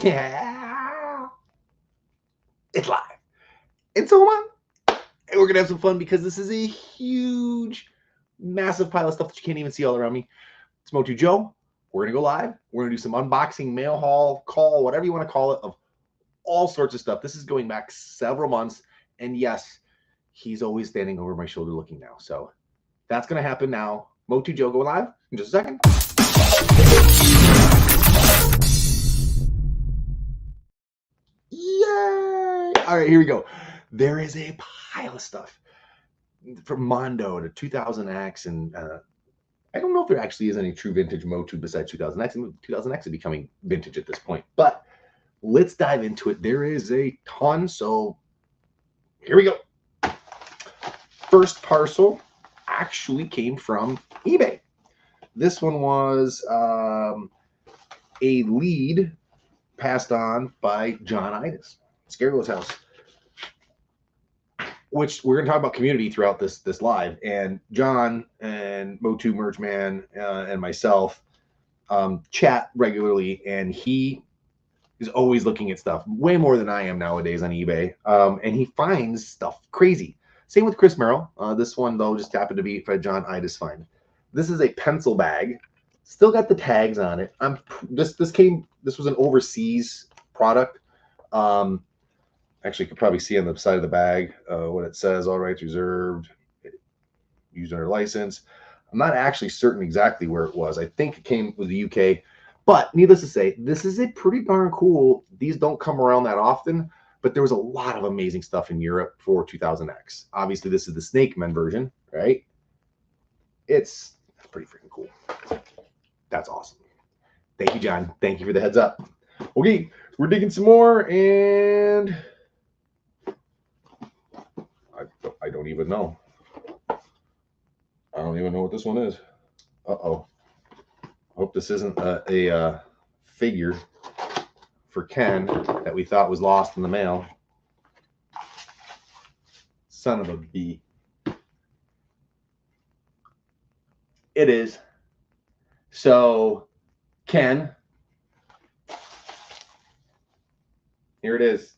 Yeah, it's live. And so am I. And we're going to have some fun because this is a huge, massive pile of stuff that you can't even see all around me. It's Motu Joe. We're going to go live. We're going to do some unboxing, mail haul, call, whatever you want to call it, of all sorts of stuff. This is going back several months. And yes, he's always standing over my shoulder looking now. So that's going to happen now. Motu Joe going live in just a second. Yay! All right, here we go. There is a pile of stuff from Mondo to 2000X, and I don't know if there actually is any true vintage Motu besides 2000X. And 2000X is becoming vintage at this point, but let's dive into it. There is a ton, so here we go. First parcel actually came from eBay. This one was a lead passed on by John Idas, Scaregow's house, which we're going to talk about community throughout this live. And John and Motu Merchman and myself chat regularly, and he is always looking at stuff way more than I am nowadays on eBay, and he finds stuff crazy. Same with Chris Merrill. This one though just happened to be for John Idas find. This is a pencil bag. Still got the tags on it. This was an overseas product. Actually, you could probably see on the side of the bag what it says. All rights reserved. Used under license. I'm not actually certain exactly where it was. I think it came with the UK. But needless to say, this is a pretty darn cool. These don't come around that often, but there was a lot of amazing stuff in Europe for 2000X. Obviously, this is the Snake Men version, right? It's pretty freaking cool. That's awesome. Thank you, John. Thank you for the heads up. Okay, we're digging some more, and I don't even know. I don't even know what this one is. Uh-oh. Hope this isn't a figure for Ken that we thought was lost in the mail. Son of a bee. It is. So, Ken, here it is.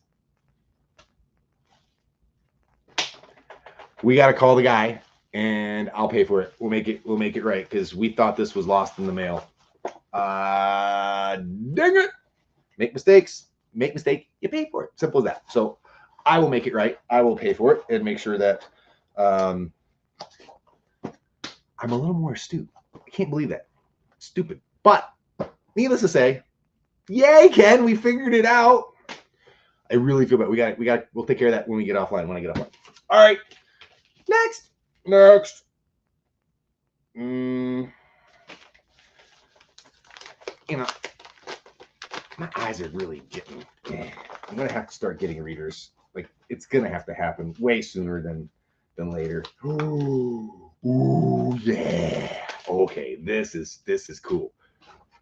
We got to call the guy, and I'll pay for it. We'll make it right, because we thought this was lost in the mail. Dang it! Make mistakes. Make mistake. You pay for it. Simple as that. So I will make it right. I will pay for it and make sure that I'm a little more astute. I can't believe that. Stupid. But needless to say, yay, Ken, we figured it out. I really feel bad. We'll take care of that when we get offline. When I get offline. All right. Next. You know, my eyes are really getting. I'm gonna have to start getting readers. Like, it's gonna have to happen way sooner than later. Ooh, yeah. Okay, this is cool.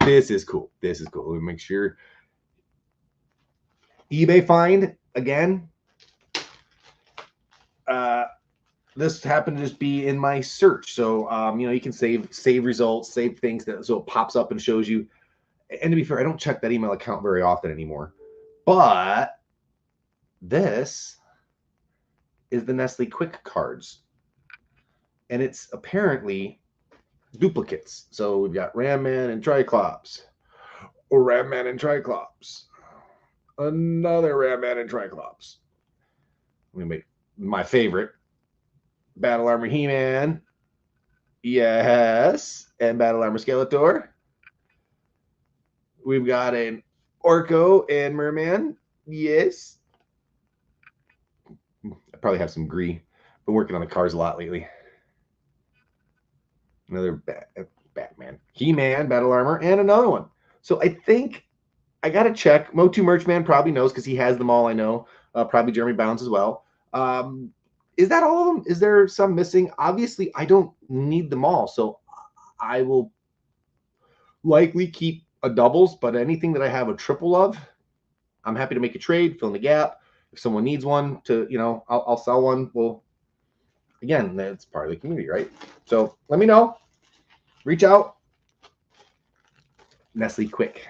This is cool. Let me make sure. eBay find again. This happened to just be in my search, so you can save results, save things so it pops up and shows you. And to be fair, I don't check that email account very often anymore. But this is the Nestle Quick cards, and it's apparently duplicates. So we've got Ram Man and Triclops, or Ram Man and Triclops, another Ram Man and Triclops. I'm gonna make my favorite, Battle Armor He-Man, yes, and Battle Armor Skeletor. We've got an Orko and Merman, yes. I probably have some Gree. Been working on the cars a lot lately. Another Batman, He-Man, Battle Armor, and another one. So I think I got to check. Motu Merchman probably knows because he has them all, I know. Probably Jeremy Bounds as well. Is that all of them? Is there some missing? Obviously, I don't need them all. So I will likely keep a doubles, but anything that I have a triple of, I'm happy to make a trade, fill in the gap. If someone needs one to, I'll sell one. Well, again, that's part of the community, right? So let me know. Reach out. Nestle Quick.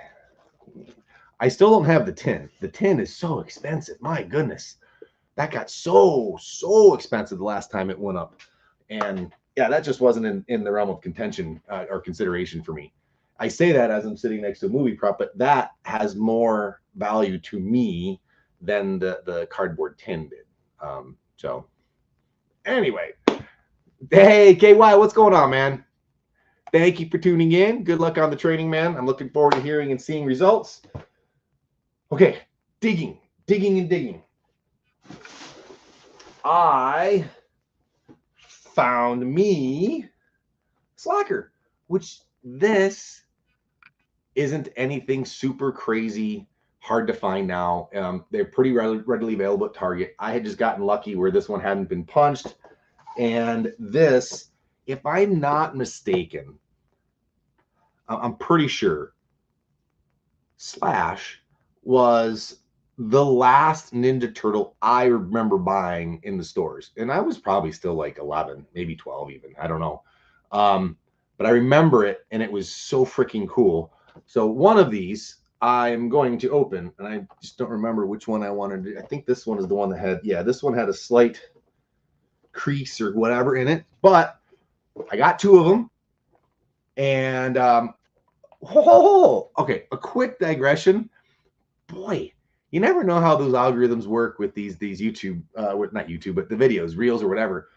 I still don't have the tin. The tin is so expensive. My goodness. That got so expensive the last time it went up. And yeah, that just wasn't in the realm of contention or consideration for me. I say that as I'm sitting next to a movie prop, but that has more value to me than the cardboard tin did. So anyway, hey, KY, what's going on, man? Thank you for tuning in. Good luck on the training, man. I'm looking forward to hearing and seeing results. Okay, digging. I found me Slacker, which this isn't anything super crazy, hard to find now. They're pretty readily available at Target. I had just gotten lucky where this one hadn't been punched. And this, if I'm not mistaken, I'm pretty sure Slash was the last Ninja Turtle I remember buying in the stores. And I was probably still like 11, maybe 12 even. I don't know. But I remember it, and it was so freaking cool. So one of these I'm going to open, and I just don't remember which one I wanted to. I think this one is the one that had, yeah, this one had a slight crease or whatever in it. But I got two of them. And okay, a quick digression. Boy, you never know how those algorithms work with these YouTube, not YouTube, but the videos, reels or whatever.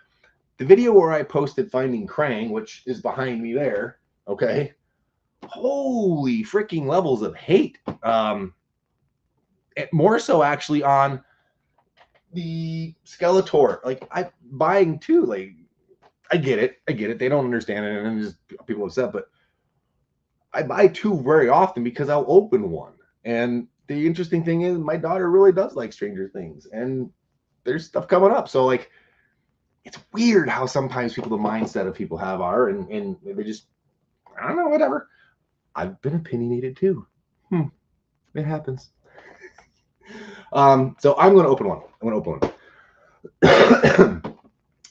The video where I posted finding Krang, which is behind me there, okay, holy freaking levels of hate. More so actually on the Skeletor. Like, I'm buying two. Like, I get it. They don't understand it, and just people upset, but I buy two very often because I'll open one. And the interesting thing is my daughter really does like Stranger Things, and there's stuff coming up. So like, it's weird how sometimes people, the mindset of people have are, and they just, I don't know, whatever. I've been opinionated too. It happens. So I'm going to open one.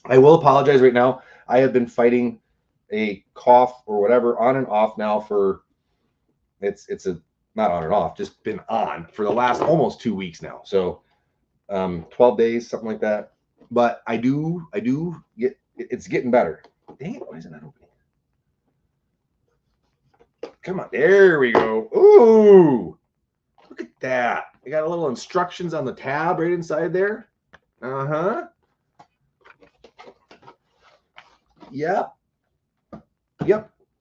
I will apologize right now. I have been fighting a cough or whatever on and off now for, it's not on and off, just been on for the last almost 2 weeks now. So 12 days, something like that. But I do get, it's getting better. Dang it, why isn't that opening? Come on, there we go. Ooh, look at that. I got a little instructions on the tab right inside there. Yep,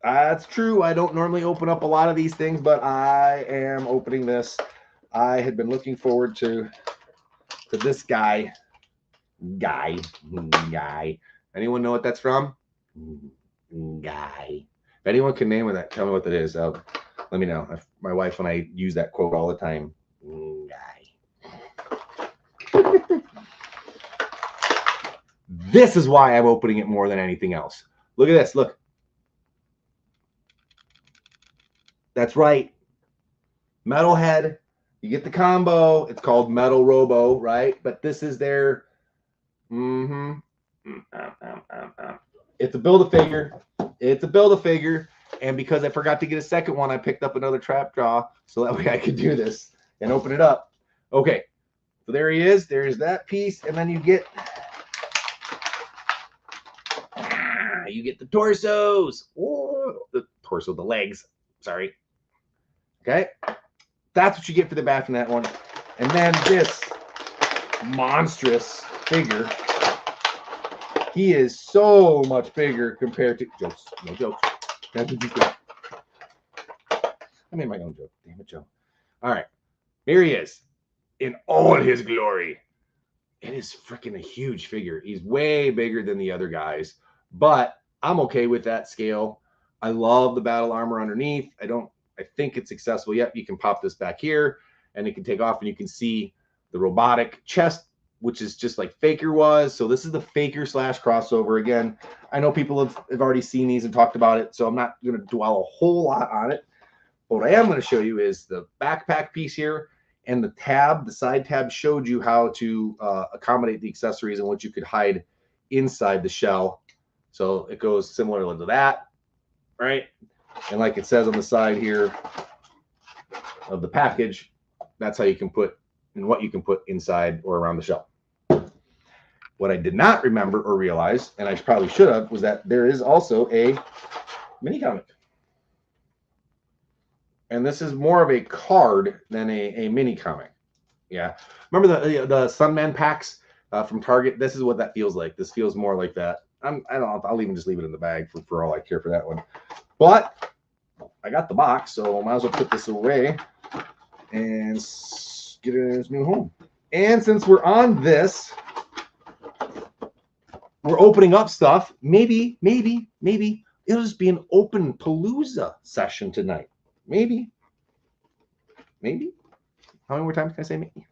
that's true. I don't normally open up a lot of these things, but I am opening this. I had been looking forward to this guy. Anyone know what that's from? Guy. If anyone can name that, tell me what that is. Let me know. My wife and I use that quote all the time. Guy. This is why I'm opening it more than anything else. Look at this. Look. That's right. Metalhead. You get the combo. It's called Metal Robo, right? But this is their It's a Build-A-Figure. It's a Build-A-Figure. And because I forgot to get a second one, I picked up another trap jaw so that way I could do this and open it up. Okay. So there he is. There's that piece. And then you get the torsos. Oh, the torso, the legs. Sorry. Okay. That's what you get for the back from that one. And then this monstrous figure. He is so much bigger compared to jokes. No jokes. That's what you get. I made my own joke. Damn it, Joe. All right. Here he is in all his glory. It is freaking a huge figure. He's way bigger than the other guys, but I'm okay with that scale. I love the battle armor underneath. I think it's accessible. Yep, you can pop this back here and it can take off and you can see the robotic chest, which is just like Faker was. So this is the Faker / crossover. Again, I know people have already seen these and talked about it, so I'm not going to dwell a whole lot on it. But what I am going to show you is the backpack piece here and the tab. The side tab showed you how to accommodate the accessories and what you could hide inside the shell. So it goes similar to that, right? And like it says on the side here of the package, That's how you can put and what you can put inside or around the shell. What I did not remember or realize, and I probably should have, was that there is also a mini comic. And this is more of a card than a mini comic. Yeah. Remember the Sunman packs from Target? This is what that feels like. This feels more like that. I don't know. I'll even just leave it in the bag for all I care for that one. But I got the box, so I might as well put this away and get it in its new home. And since we're on this, we're opening up stuff. Maybe it'll just be an open palooza session tonight. Maybe. How many more times can I say maybe?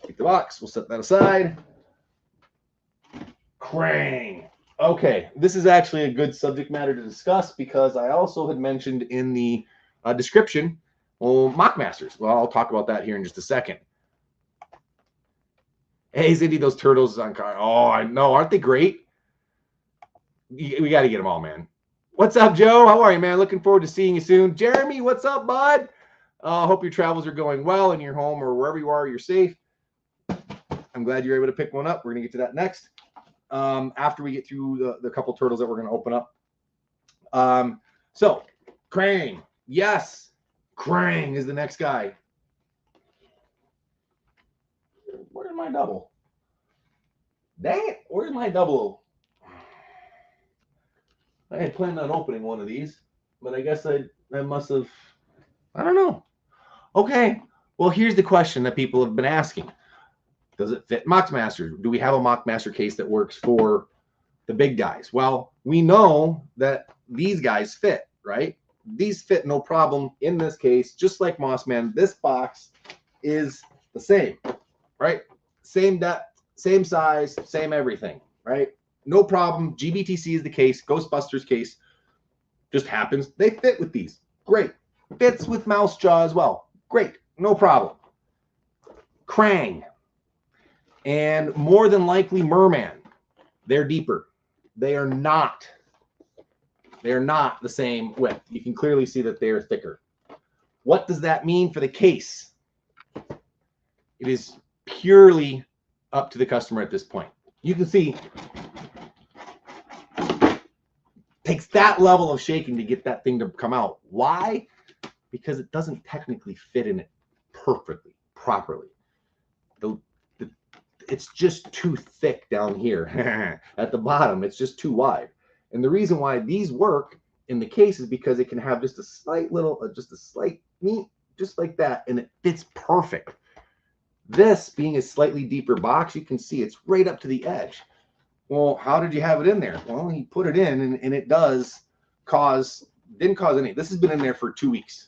Take the box. We'll set that aside. Krang. Okay, this is actually a good subject matter to discuss because I also had mentioned in the description, MOC Masters. Well, I'll talk about that here in just a second. Hey, Cindy, those turtles on car. Oh, I know. Aren't they great? We got to get them all, man. What's up, Joe? How are you, man? Looking forward to seeing you soon. Jeremy, what's up, bud? Hope your travels are going well in your home or wherever you are, you're safe. I'm glad you're able to pick one up. We're going to get to that next after we get through the couple turtles that we're going to open up. So, Krang. Yes, Krang is the next guy. Where's my double? Dang it. Where's my double? I had planned on opening one of these, but I guess I must have, I don't know. Okay. Well, here's the question that people have been asking. Does it fit MOC Masters? Do we have a MOC Master case that works for the big guys? Well, we know that these guys fit, right? These fit no problem in this case, just like Mossman. This box is the same, right? Same depth, same size, same everything, right? No problem. GBTC is the case. Ghostbusters case just happens. They fit with these. Great. Fits with Mouse Jaw as well. Great. No problem. Krang. And more than likely Merman. They're deeper. They are not the same width. You can clearly see that they are thicker. What does that mean for the case? It is purely up to the customer at this point. You can see takes that level of shaking to get that thing to come out. Why? Because it doesn't technically fit in it perfectly, properly. It's just too thick down here at the bottom. It's just too wide. And the reason why these work in the case is because it can have just a slight little, just a slight meat, just like that, and it fits perfect. This being a slightly deeper box, you can see it's right up to the edge. Well, how did you have it in there? Well, he put it in, and it didn't cause any. This has been in there for 2 weeks.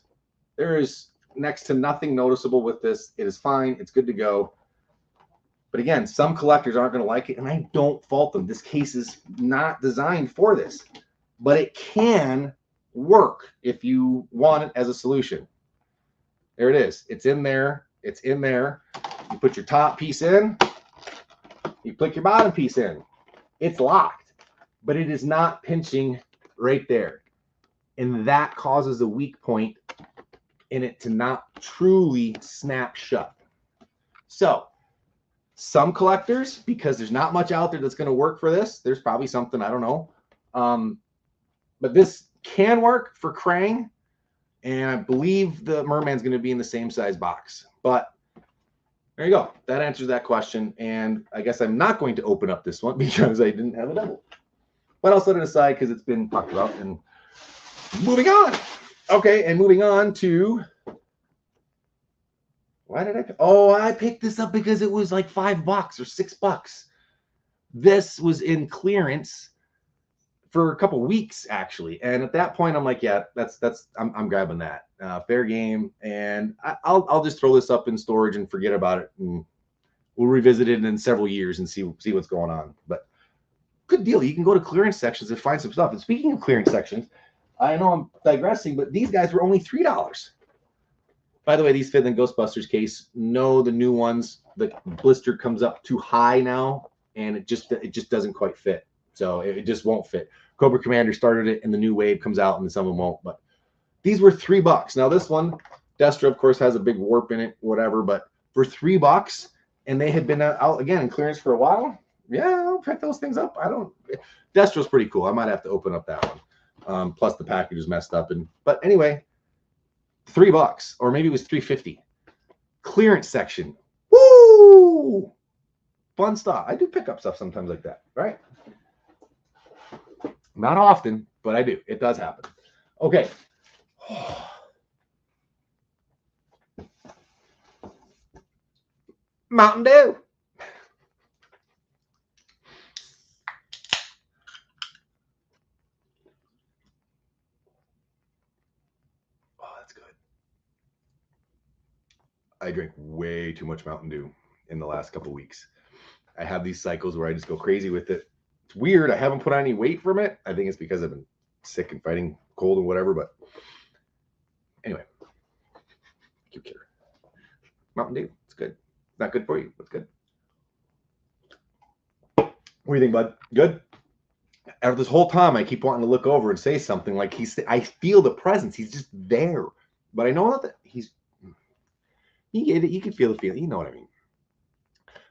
There is next to nothing noticeable with this. It is fine. It's good to go. But again, some collectors aren't going to like it, and I don't fault them. This case is not designed for this, but it can work if you want it as a solution. There it is. It's in there. It's in there. You put your top piece in. You click your bottom piece in. It's locked, but it is not pinching right there. And that causes a weak point in it to not truly snap shut. So some collectors, because there's not much out there that's going to work for this, there's probably something, I don't know. But this can work for Krang, and I believe the Merman's going to be in the same size box. But there you go. That answers that question. And I guess I'm not going to open up this one because I didn't have a double. But I'll set it aside because it's been talked about. And moving on. Okay, and moving on to... Why did I... Oh, I picked this up because it was like $5 or $6. This was in clearance for a couple weeks, actually. And at that point, I'm like, yeah, I'm grabbing that. Fair game. And I'll just throw this up in storage and forget about it. And we'll revisit it in several years and see what's going on. But good deal. You can go to clearance sections and find some stuff. And speaking of clearance sections, I know I'm digressing, but these guys were only $3. By the way, these fit in the Ghostbusters case. No, the new ones, the blister comes up too high now, and it just doesn't quite fit. So it just won't fit. Cobra Commander started it, and the new wave comes out, and some of them won't. But these were $3. Now this one, Destra, of course, has a big warp in it, whatever, but for $3, and they had been out again in clearance for a while, yeah, I'll pick those things up. Destra's pretty cool. I might have to open up that one. Plus the package is messed up. But anyway, $3, or maybe it was $3.50. Clearance section. Woo! Fun stuff. I do pick up stuff sometimes like that, right? Not often, but I do. It does happen. Okay. Mountain Dew. Oh, that's good. I drank way too much Mountain Dew in the last couple of weeks. I have these cycles where I just go crazy with it. It's weird. I haven't put on any weight from it. I think it's because I've been sick and fighting cold and whatever. But anyway, you care. Mountain Dew. It's good. It's not good for you, but it's good. What do you think, bud? Good? After this whole time, I keep wanting to look over and say something like I feel the presence. He's just there. But I know that you get it. You can feel the feeling. You know what I mean.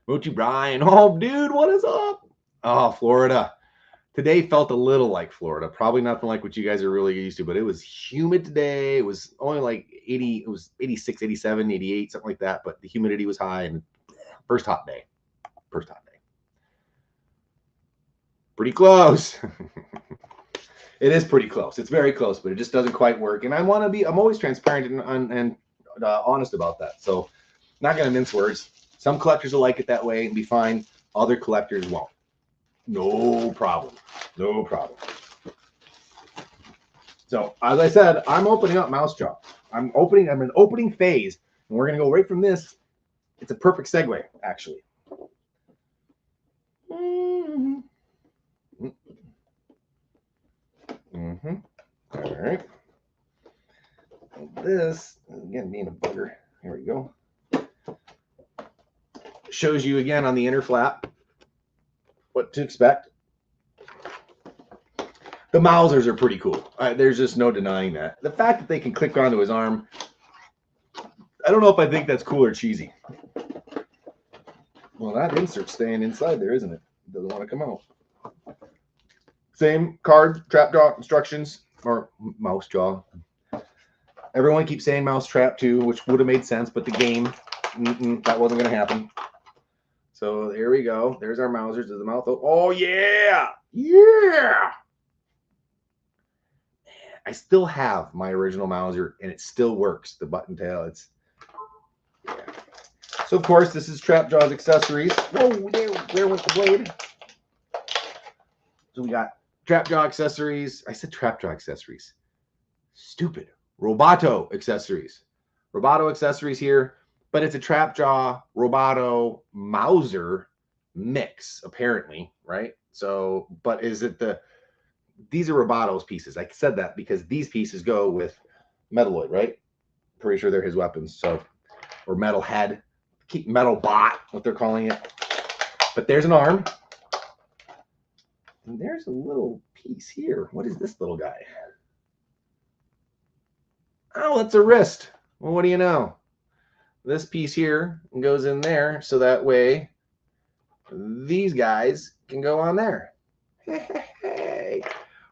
Motu Brian. Oh, dude, what is up? Oh, Florida. Today felt a little like Florida. Probably nothing like what you guys are really used to, but it was humid today. It was only like 80. It was 86, 87, 88, something like that. But the humidity was high, and first hot day. Pretty close. It is pretty close. It's very close, but it just doesn't quite work. And I'm always transparent and honest about that. So not going to mince words. Some collectors will like it that way and be fine. Other collectors won't. No problem. No problem. So as I said, I'm opening up Mouse Jaw. I'm in opening phase, and we're going to go right from this. It's a perfect segue, actually. All right. This, again, being a bugger. Here we go. Shows you again on the inner flap what to expect. The Mausers are pretty cool. There's just no denying that. The fact that they can click onto his arm, I don't know if I think that's cool or cheesy. Well, that insert's staying inside there, isn't it? It doesn't want to come out. Same card, trap jaw instructions, or mouse jaw. Everyone keeps saying mouse trap too, which would have made sense, but the game, that wasn't going to happen. So here we go. There's our Mausers. Does the mouth open? Oh, yeah. Yeah. I still have my original Mauser, and it still works. The button tail, yeah. So, of course, this is Trap Jaw's accessories. Whoa, there went the blade. So we got Trap Jaw accessories. I said Trap Jaw accessories. Stupid. Roboto accessories. Roboto accessories here, but it's a Trap Jaw Roboto Mauser mix, apparently, right? So, but is it these are Robato's pieces. I said that because these pieces go with Metaloid, right? Pretty sure they're his weapons. So, or Metal Head, Metal Bot, what they're calling it. But there's an arm. And there's a little piece here. What is this little guy? Oh, that's a wrist. Well, what do you know? This piece here goes in there, so that way these guys can go on there. Hey,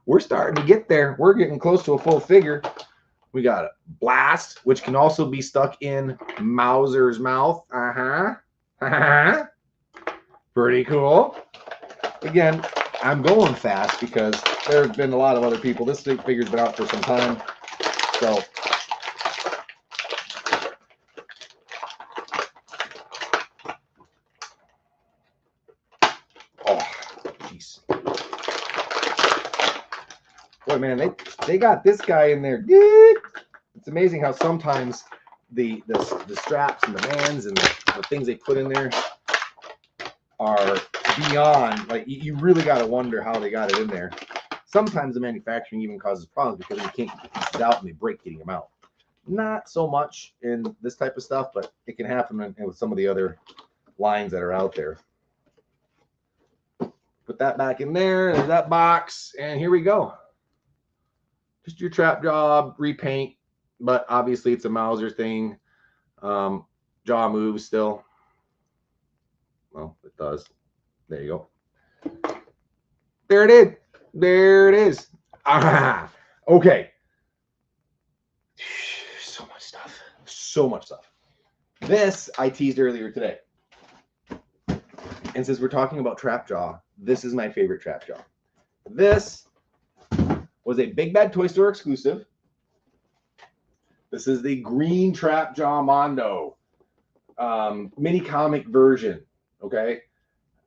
we're starting to get there. We're getting close to a full figure. We got a blast, which can also be stuck in Mauser's mouth. Pretty cool. Again, I'm going fast because there have been a lot of other people. This figure's been out for some time. So boy, man, they got this guy in there. It's amazing how sometimes the straps and the bands and the things they put in there are beyond, like, you really got to wonder how they got it in there. Sometimes the manufacturing even causes problems because you can't get the pieces out and they break getting them out. Not so much in this type of stuff, but it can happen with some of the other lines that are out there. Put that back in there. There's that box, and here we go. Just your trap job, repaint, but obviously it's a Mauser thing. Jaw moves still. Well, it does. There you go. There it is. There it is. Ah, okay. So much stuff. So much stuff. This I teased earlier today. And since we're talking about trap jaw, this is my favorite trap jaw. This was a Big Bad Toy Store exclusive. This is the green trap jaw Mondo mini comic version. Okay.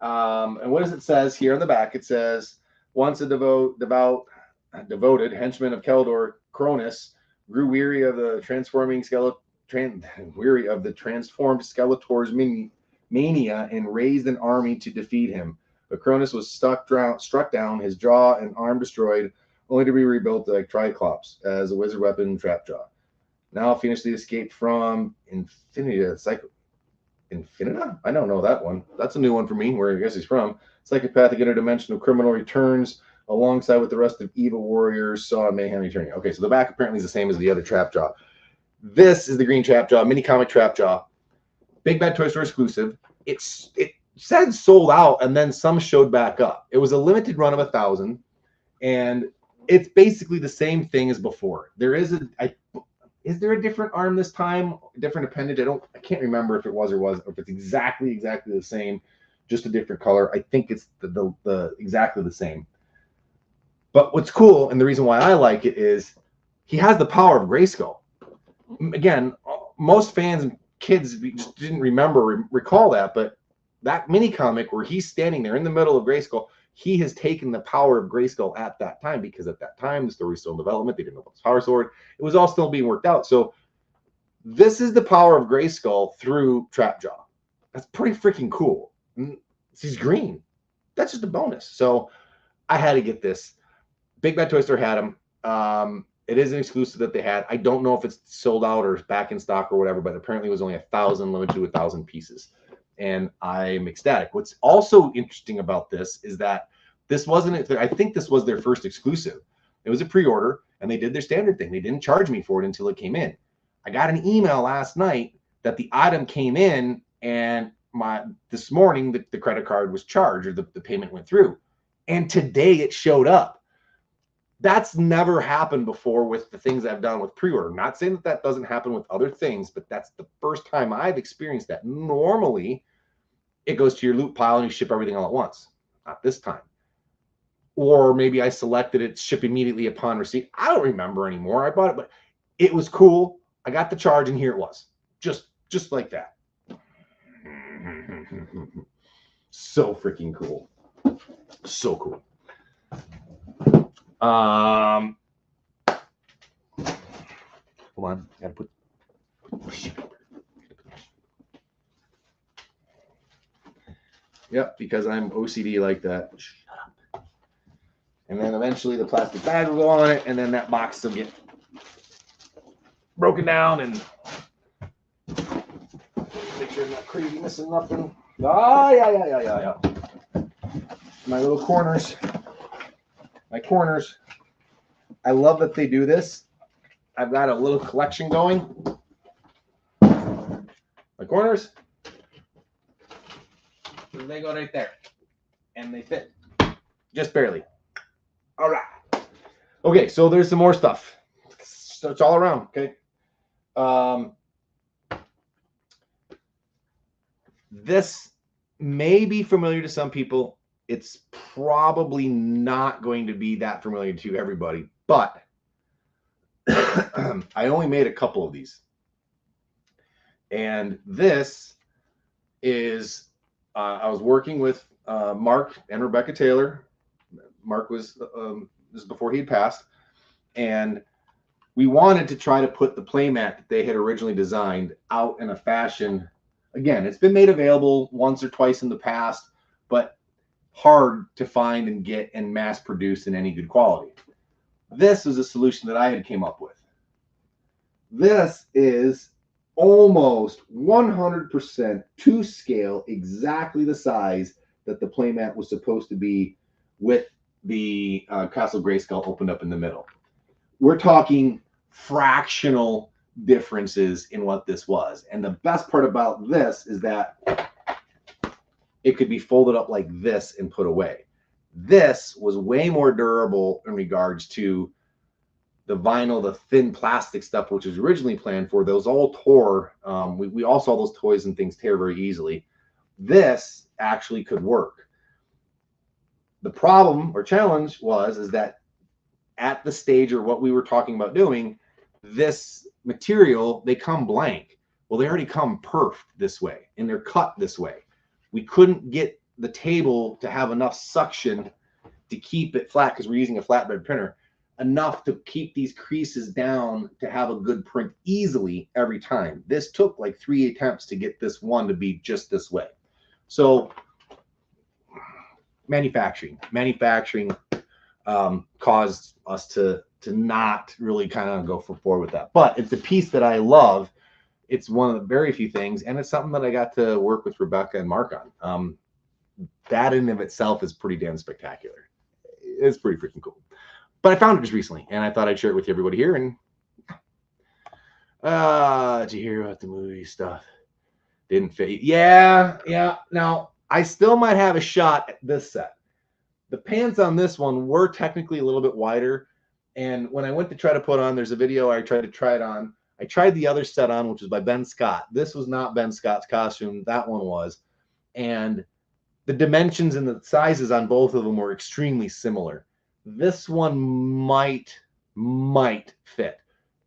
And what does it says here on the back? It says, once a devoted henchman of Keldor, Cronus, grew weary of the transformed Skeletor's mania and raised an army to defeat him. But Cronus was struck down, his jaw and arm destroyed, only to be rebuilt like Triclops as a wizard weapon trapjaw. Now fiendishly escaped from Infinita. I don't know that one. That's a new one for me, where I guess he's from. Psychopathic interdimensional criminal returns alongside with the rest of evil warriors, saw mayhem returning. Okay, so the back apparently is the same as the other trapjaw. This is the green trapjaw, mini comic trapjaw. Big Bad Toy Store exclusive. It said sold out, and then some showed back up. It was a limited run of 1,000, and it's basically the same thing as before. There is is there a different arm this time? A different appendage? I can't remember if it was or if it's exactly the same, just a different color. I think it's the exactly the same. But what's cool, and the reason why I like it, is he has the power of Grayskull. Again, most fans and kids just didn't recall that, but that mini comic where he's standing there in the middle of Grayskull, he has taken the power of Grayskull at that time, because at that time the story was still in development. They didn't know about his power sword. It was all still being worked out. So this is the power of Grayskull through Trapjaw. That's pretty freaking cool. He's green. That's just a bonus. So I had to get this. Big Bad Toy Store had them. It is an exclusive that they had. I don't know if it's sold out or back in stock or whatever, but apparently it was only 1,000, limited to 1,000 pieces. And I'm ecstatic. What's also interesting about this is that this wasn't, I think this was their first exclusive. It was a pre-order, and they did their standard thing. They didn't charge me for it until it came in. I got an email last night that the item came in, and this morning the credit card was charged, or the payment went through. And today it showed up. That's never happened before with the things I've done with pre-order. Not saying that that doesn't happen with other things, but that's the first time I've experienced that. Normally, it goes to your loot pile and you ship everything all at once. Not this time. Or maybe I selected it, ship immediately upon receipt. I don't remember anymore. I bought it, but it was cool. I got the charge, and here it was. Just like that. So freaking cool. So cool. Hold on, I gotta put yep, because I'm OCD like that. Shut up. And then eventually the plastic bag will go on it, and then that box will get broken down, and make sure I'm not crazy missing nothing. Yeah. My little corners. My corners. I love that they do this. I've got a little collection going. My corners. They go right there. And they fit. Just barely. All right. Okay, so there's some more stuff. So it's all around, okay? This may be familiar to some people. It's probably not going to be that familiar to everybody, but I only made a couple of these. And this is, I was working with Mark and Rebecca Taylor. Mark was, this is before he had passed. And we wanted to try to put the playmat that they had originally designed out in a fashion. Again, it's been made available once or twice in the past, but hard to find and get and mass produce in any good quality. This is a solution that I had came up with. This is almost 100% to scale, exactly the size that the playmat was supposed to be, with the Castle Grayskull opened up in the middle. We're talking fractional differences in what this was. And the best part about this is that it could be folded up like this and put away. This was way more durable in regards to the vinyl, the thin plastic stuff, which was originally planned for. Those all tore. We all saw those toys and things tear very easily. This actually could work. The problem or challenge is that at the stage, or what we were talking about doing, this material, they come blank. Well, they already come perfed this way, and they're cut this way. We couldn't get the table to have enough suction to keep it flat, because we're using a flatbed printer, enough to keep these creases down to have a good print easily every time. This took like 3 attempts to get this one to be just this way. So manufacturing caused us to not really kind of go forward with that. But it's a piece that I love. It's one of the very few things, and it's something that I got to work with Rebecca and Mark on. That in and of itself is pretty damn spectacular. It's pretty freaking cool. But I found it just recently, and I thought I'd share it with everybody here. And did you hear about the movie stuff? Didn't fit. Yeah. Now, I still might have a shot at this set. The pants on this one were technically a little bit wider. And when I went to try to put on, there's a video I tried to try it on. I tried the other set on, which was by Ben Scott. This was not Ben Scott's costume. That one was. And the dimensions and the sizes on both of them were extremely similar. This one might fit.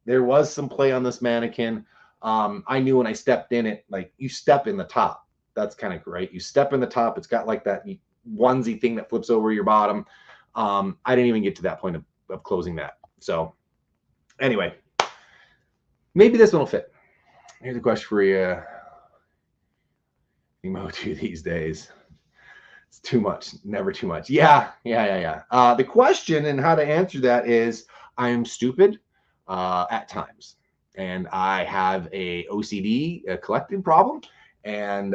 There was some play on this mannequin. I knew when I stepped in it, like, you step in the top. That's kind of great. You step in the top. It's got like that onesie thing that flips over your bottom. I didn't even get to that point of closing that. So anyway, maybe this one will fit. Here's a question for you. Motu these days. It's too much, never too much. Yeah. The question and how to answer that is, I'm stupid at times, and I have a OCD, a collecting problem, and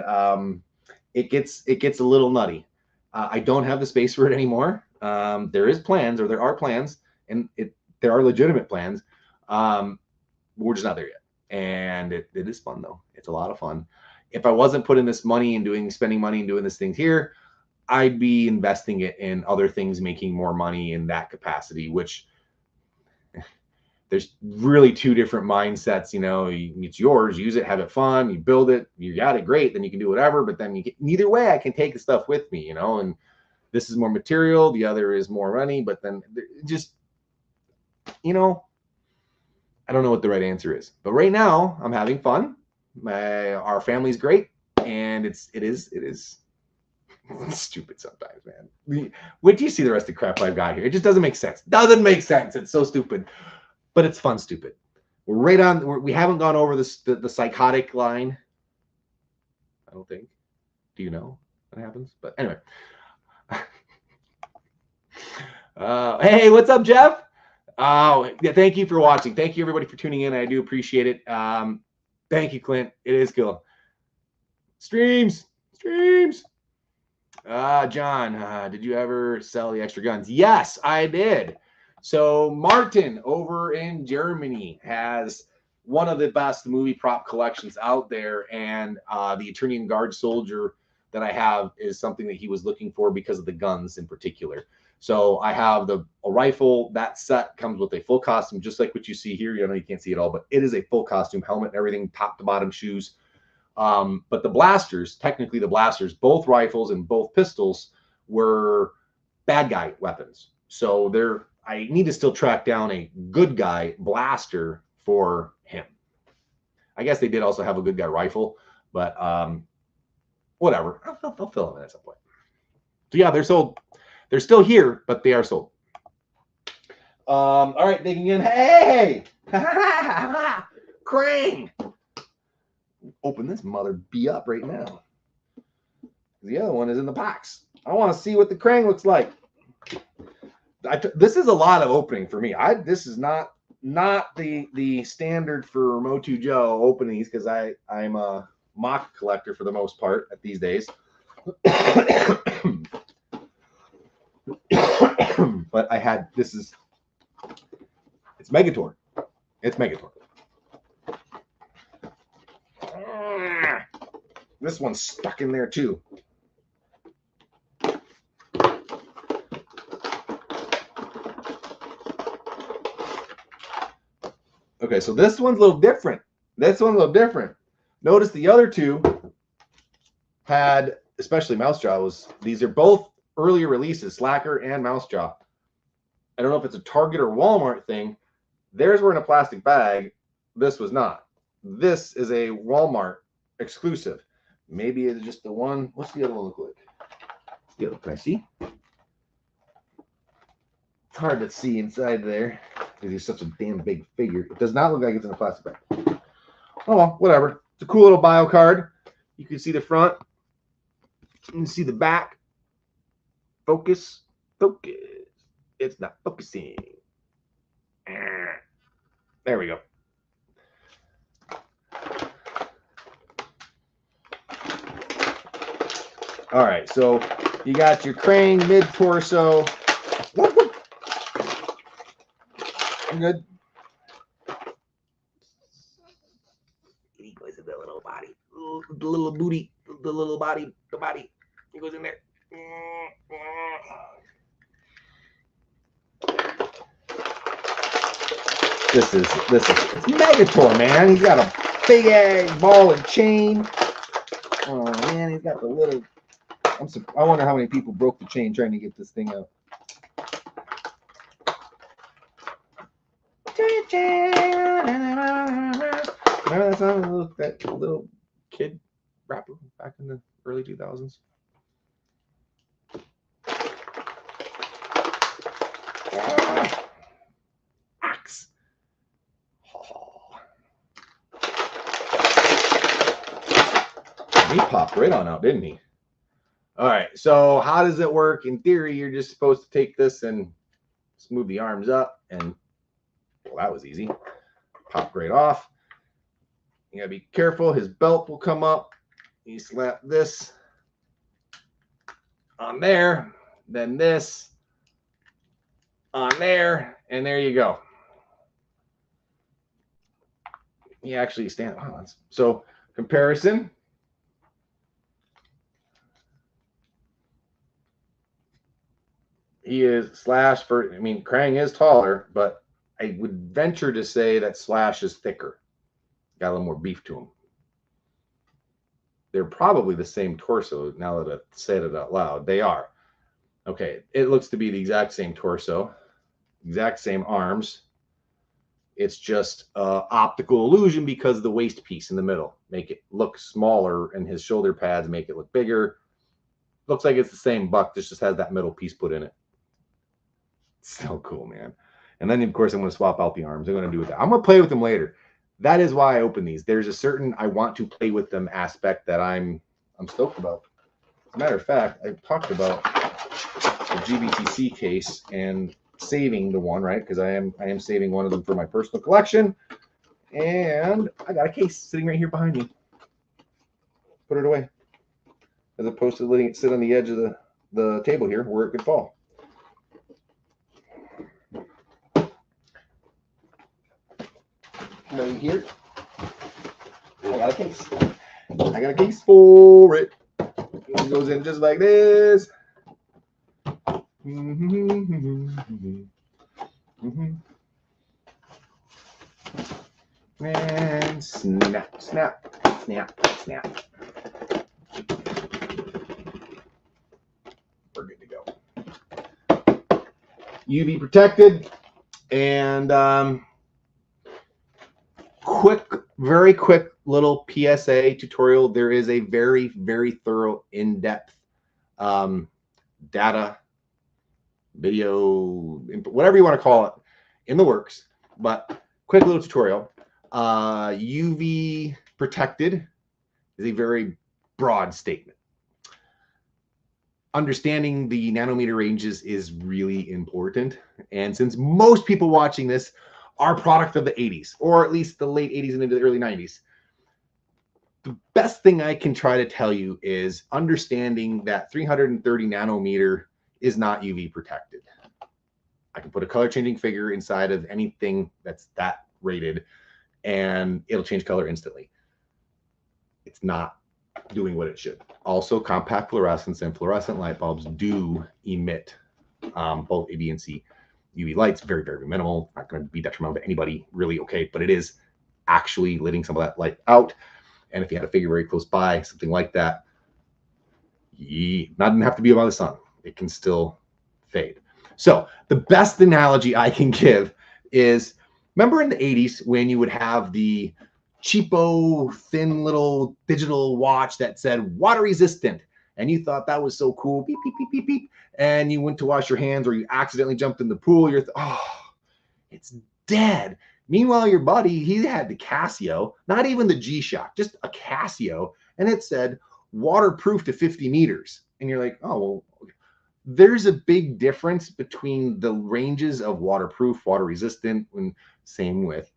it gets a little nutty. I don't have the space for it anymore. There are plans, and there are legitimate plans. We're just not there yet, and it is fun though. It's a lot of fun. If I wasn't putting this money and spending money and doing this thing here, I'd be investing it in other things, making more money in that capacity, which there's really two different mindsets. You know, it's yours, use it, have it fun, you build it, you got it, great, then you can do whatever. But then neither way, I can take the stuff with me, you know, and this is more material, the other is more money, but then just, you know, I don't know what the right answer is. But right now I'm having fun. Our family's great, and it is stupid sometimes, man. Wait till you see the rest of the crap I've got here. It just doesn't make sense. It's so stupid, but it's fun stupid. We're right on. We haven't gone over the psychotic line. I don't think. Do you know what happens? But anyway. Hey, what's up, Jeff? Oh, yeah, thank you for watching. Thank you, everybody, for tuning in. I do appreciate it. Thank you, Clint. It is cool. Streams. John, did you ever sell the extra guns? Yes, I did. So Martin over in Germany has one of the best movie prop collections out there, and the Eternian Guard soldier that I have is something that he was looking for because of the guns in particular. So I have a rifle. That set comes with a full costume, just like what you see here. You know, you can't see it all, but it is a full costume, helmet and everything, top to bottom, shoes. But the blasters, technically the blasters, both rifles and both pistols were bad guy weapons. So I need to still track down a good guy blaster for him. I guess they did also have a good guy rifle, but whatever. I'll fill them in at some point. So yeah, they're sold. They're still here, but they are sold. All right, digging in. Hey! Crane! Open this mother bee up right now. The other one is in the box. I want to see what the Krang looks like. This is a lot of opening for me. This is not the standard for Motu Joe opening these, because I'm a MOC collector for the most part at these days. But it's Megator. It's Megator. This one's stuck in there too. Okay, so this one's a little different. Notice the other two had, especially Mousejaw, these are both earlier releases, Slacker and Mousejaw. I don't know if it's a Target or Walmart thing. Theirs were in a plastic bag. This was not. This is a Walmart exclusive. Maybe it's just the one. What's the other one look like? Can I see? It's hard to see inside there because he's such a damn big figure. It does not look like it's in a plastic bag. Oh well, whatever. It's a cool little bio card. You can see the front. You can see the back. Focus. Focus. It's not focusing. There we go. All right, so you got your Krang mid-torso. Good. He goes in the little body, the little booty, the little body, the body. He goes in there. This is Megator, man. He's got a big ass ball and chain. Oh man, he's got the little. I wonder how many people broke the chain trying to get this thing out. Remember that song? That little kid rapper back in the early 2000s. Axe. He popped right on out, didn't he? All right, so how does it work? In theory, you're just supposed to take this and smooth the arms up, and well, that was easy. Pop right off. You gotta be careful. His belt will come up. You slap this on there, then this on there, and there you go. He actually stands. Oh, so comparison. He is Slash for. I mean, Krang is taller, but I would venture to say that Slash is thicker. Got a little more beef to him. They're probably the same torso now that I've said it out loud. They are. Okay, it looks to be the exact same torso, exact same arms. It's just optical illusion because of the waist piece in the middle. Make it look smaller, and his shoulder pads make it look bigger. Looks like it's the same buck, just has that middle piece put in it. So cool, man. And then, of course, I'm going to swap out the arms. I'm going to do that. I'm going to play with them later. That is why I open these. There's a certain I want to play with them aspect that I'm stoked about. As a matter of fact, I talked about the GBTC case and saving the one, right? Because I am saving one of them for my personal collection. And I got a case sitting right here behind me. Put it away. As opposed to letting it sit on the edge of the table here where it could fall. Right here. I got a case. I got a case for it. It goes in just like this. And snap, snap, snap, snap. We're good to go. UV protected, and very quick little PSA tutorial. There is a very, very thorough, in-depth data, video, whatever you want to call it, in the works. But quick little tutorial. UV protected is a very broad statement. Understanding the nanometer ranges is really important. And since most people watching this are product of the 80s, or at least the late 80s and into the early 90s, the best thing I can try to tell you is understanding that 330 nanometer is not UV protected. I can put a color changing figure inside of anything that's that rated, and it'll change color instantly. It's not doing what it should. Also, compact fluorescence and fluorescent light bulbs do emit both A, B, and C UV lights. Very, very minimal. Not going to be detrimental to anybody, really. Okay, but it is actually letting some of that light out. And if you had a figure very close by, something like that, not have to be by the sun. It can still fade. So the best analogy I can give is, remember in the 80s when you would have the cheapo, thin little digital watch that said water resistant, and you thought that was so cool, beep, beep, beep, beep, beep, and you went to wash your hands or you accidentally jumped in the pool, you're, oh, it's dead. Meanwhile, your buddy, he had the Casio, not even the G-Shock, just a Casio, and it said waterproof to 50 meters. And you're like, oh, well, there's a big difference between the ranges of waterproof, water resistant, and same with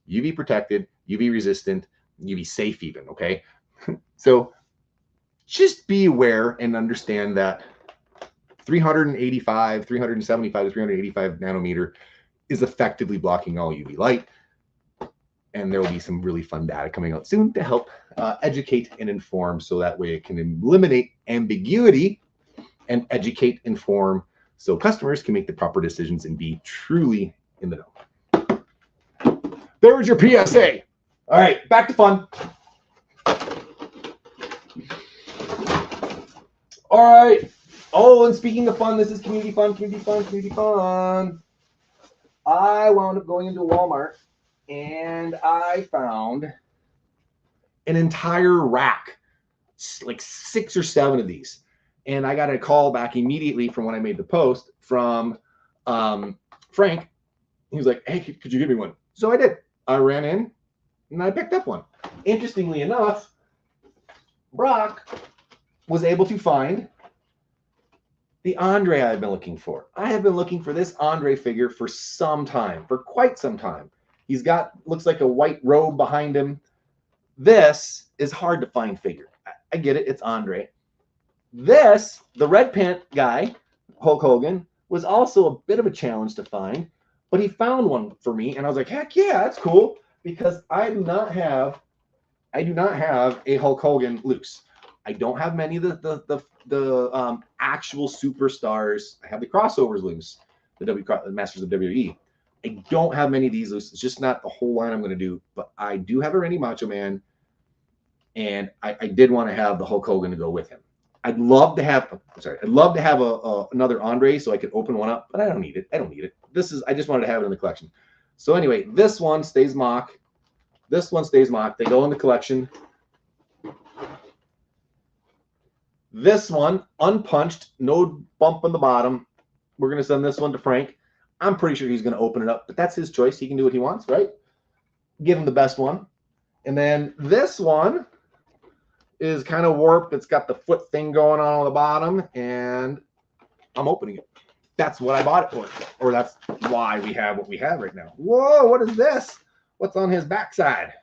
UV protected, UV resistant, UV safe even, okay? So just be aware and understand that 375 to 385 nanometer is effectively blocking all UV light. And there will be some really fun data coming out soon to help educate and inform, so that way it can eliminate ambiguity and educate, inform, so customers can make the proper decisions and be truly in the know. There's your PSA. All right, back to fun. All right. Oh, and speaking of fun, this is community fun, community fun, community fun. I wound up going into Walmart and I found an entire rack, like 6 or 7 of these. And I got a call back immediately from when I made the post from Frank. He was like, hey, could you give me one? So I did. I ran in and I picked up one. Interestingly enough, Brock was able to find the Andre I've been looking for. I have been looking for this Andre figure for some time, for quite some time. He's got, looks like a white robe behind him. This is hard to find figure. I get it, it's Andre. This, the red pant guy, Hulk Hogan, was also a bit of a challenge to find, but he found one for me, and I was like, heck yeah, that's cool, because I do not have a Hulk Hogan loose. I don't have many of the actual superstars. I have the crossovers loose, the Masters of WWE. I don't have many of these loose. It's just not the whole line I'm going to do, but I do have a Randy Macho Man, and I did want to have the Hulk Hogan to go with him. I'd love to have, another Andre so I could open one up, but I don't need it. I don't need it. I just wanted to have it in the collection. So anyway, this one stays MOC. This one stays MOC. They go in the collection. This one, unpunched, no bump on the bottom. We're going to send this one to Frank. I'm pretty sure he's going to open it up, but that's his choice. He can do what he wants, right? Give him the best one. And then this one is kind of warped. It's got the foot thing going on the bottom, and I'm opening it. That's what I bought it for, or that's why we have what we have right now. Whoa, what is this? What's on his backside?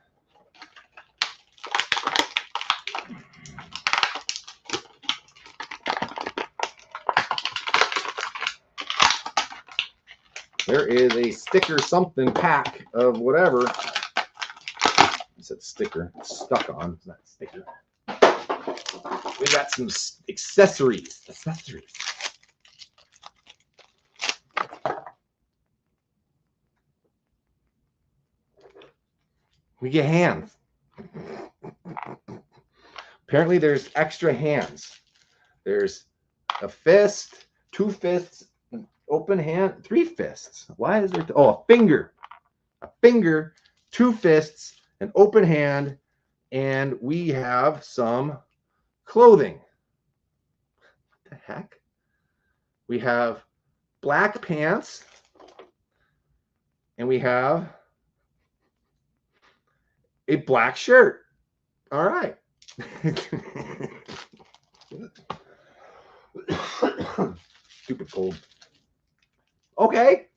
There is a sticker something pack of whatever. It said sticker. It's stuck on. It's not a sticker. We got some accessories. We get hands. Apparently there's extra hands. There's a fist, 2 fists, an open hand, 3 fists. Why is there? Oh, a finger. A finger, 2 fists, an open hand, and we have some clothing. What the heck? We have black pants, and we have a black shirt. All right. Stupid cold. Okay,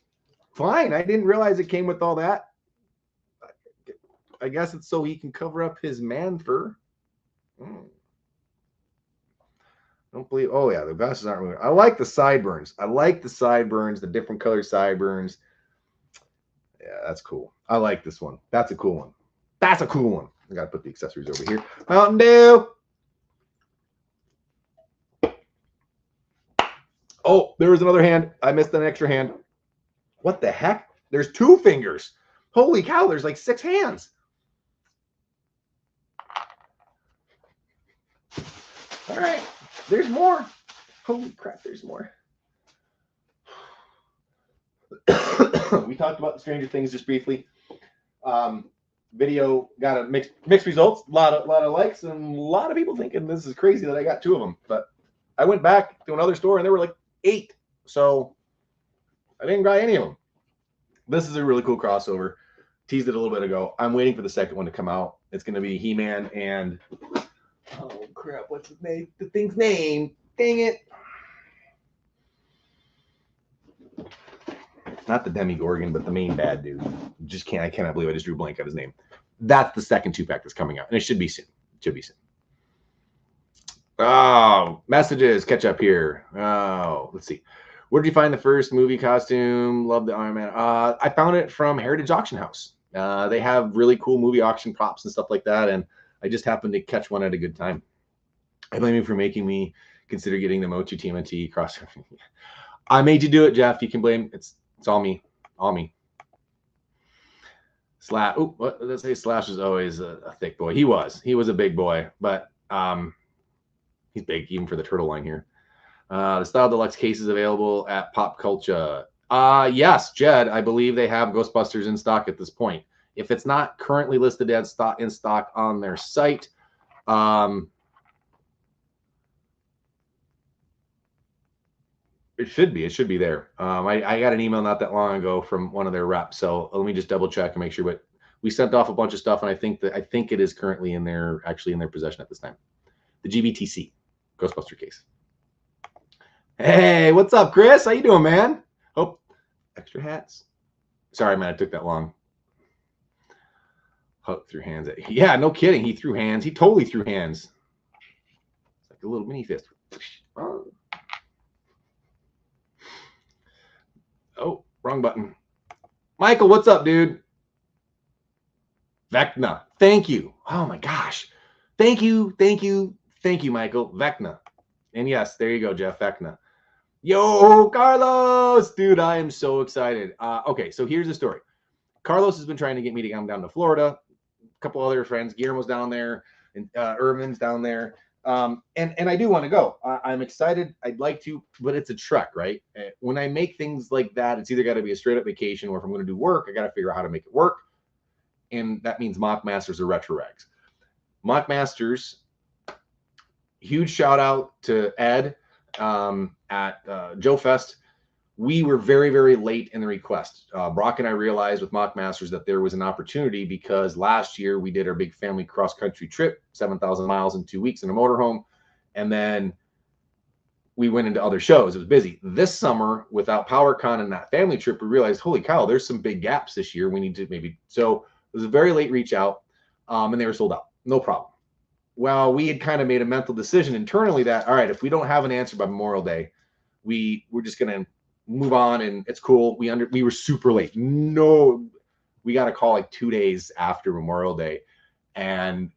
fine. I didn't realize it came with all that. I guess it's so he can cover up his man fur. Don't believe. Oh yeah, the glasses aren't really. I like the sideburns. The different color sideburns. Yeah, that's cool. I like this one. That's a cool one. That's a cool one. I gotta put the accessories over here. Mountain Dew. Oh, there was another hand. I missed an extra hand. What the heck? There's 2 fingers. Holy cow, there's like 6 hands. All right, there's more. Holy crap, there's more. We talked about Stranger Things just briefly. Video got a mixed results. A lot of likes and a lot of people thinking this is crazy that I got 2 of them. But I went back to another store and there were like 8. So I didn't buy any of them. This is a really cool crossover. Teased it a little bit ago. I'm waiting for the second one to come out. It's going to be He-Man and oh crap, what's his name? The thing's name. Dang it. Not the Demogorgon, but the main bad dude. I cannot believe I just drew a blank on his name. That's the second 2-pack that's coming out. And it should be soon. It should be soon. Oh, messages. Catch up here. Oh, let's see. Where did you find the first movie costume? Love the Iron Man. I found it from Heritage Auction House. They have really cool movie auction props and stuff like that. And I just happened to catch one at a good time. I blame you for making me consider getting the Motu TMNT cross. I made you do it, Jeff. You can blame. It's all me. All me. Slash. Oh, what did I say? Slash is always a thick boy. He was a big boy, but he's big even for the turtle line here. The Style Deluxe case is available at Pop Culture. Yes, Jed, I believe they have Ghostbusters in stock at this point. If it's not currently listed as in stock on their site, it should be there. I got an email not that long ago from one of their reps, so let me just double check and make sure. But we sent off a bunch of stuff, and I think it is currently in their possession at this time. The GBTC Ghostbuster case. Hey, what's up, Chris? How you doing, man? Oh, extra hats. Sorry, man, it took that long. Hook threw hands at. Yeah, no kidding. He threw hands. He totally threw hands. It's like a little mini fist. Oh, wrong button. Michael, what's up, dude? Vecna. Thank you. Oh my gosh. Thank you, Michael. Vecna. And yes, there you go, Jeff. Vecna. Yo, Carlos, dude, I am so excited. Okay, so here's the story. Carlos has been trying to get me to come down to Florida. A couple other friends, Guillermo's down there, and Irvin's down there. And I do want to go. I'm excited. I'd like to, but it's a trek, right? When I make things like that, it's either got to be a straight up vacation, or if I'm going to do work, I got to figure out how to make it work. And that means MOC Masters or Retro Rags. MOC Masters, huge shout out to Ed at Joe Fest. We were very, very late in the request. Brock and I realized with MOC Masters that there was an opportunity, because last year we did our big family cross-country trip, 7,000 miles in 2 weeks in a motorhome, and then we went into other shows. It was busy. This summer, without PowerCon and that family trip, we realized, holy cow, there's some big gaps this year. We need to maybe. So it was a very late reach out, and they were sold out. No problem. Well, we had kind of made a mental decision internally that, all right, if we don't have an answer by Memorial Day, we're just going to move on, and it's cool. We were super late. No, we got a call like 2 days after Memorial Day, and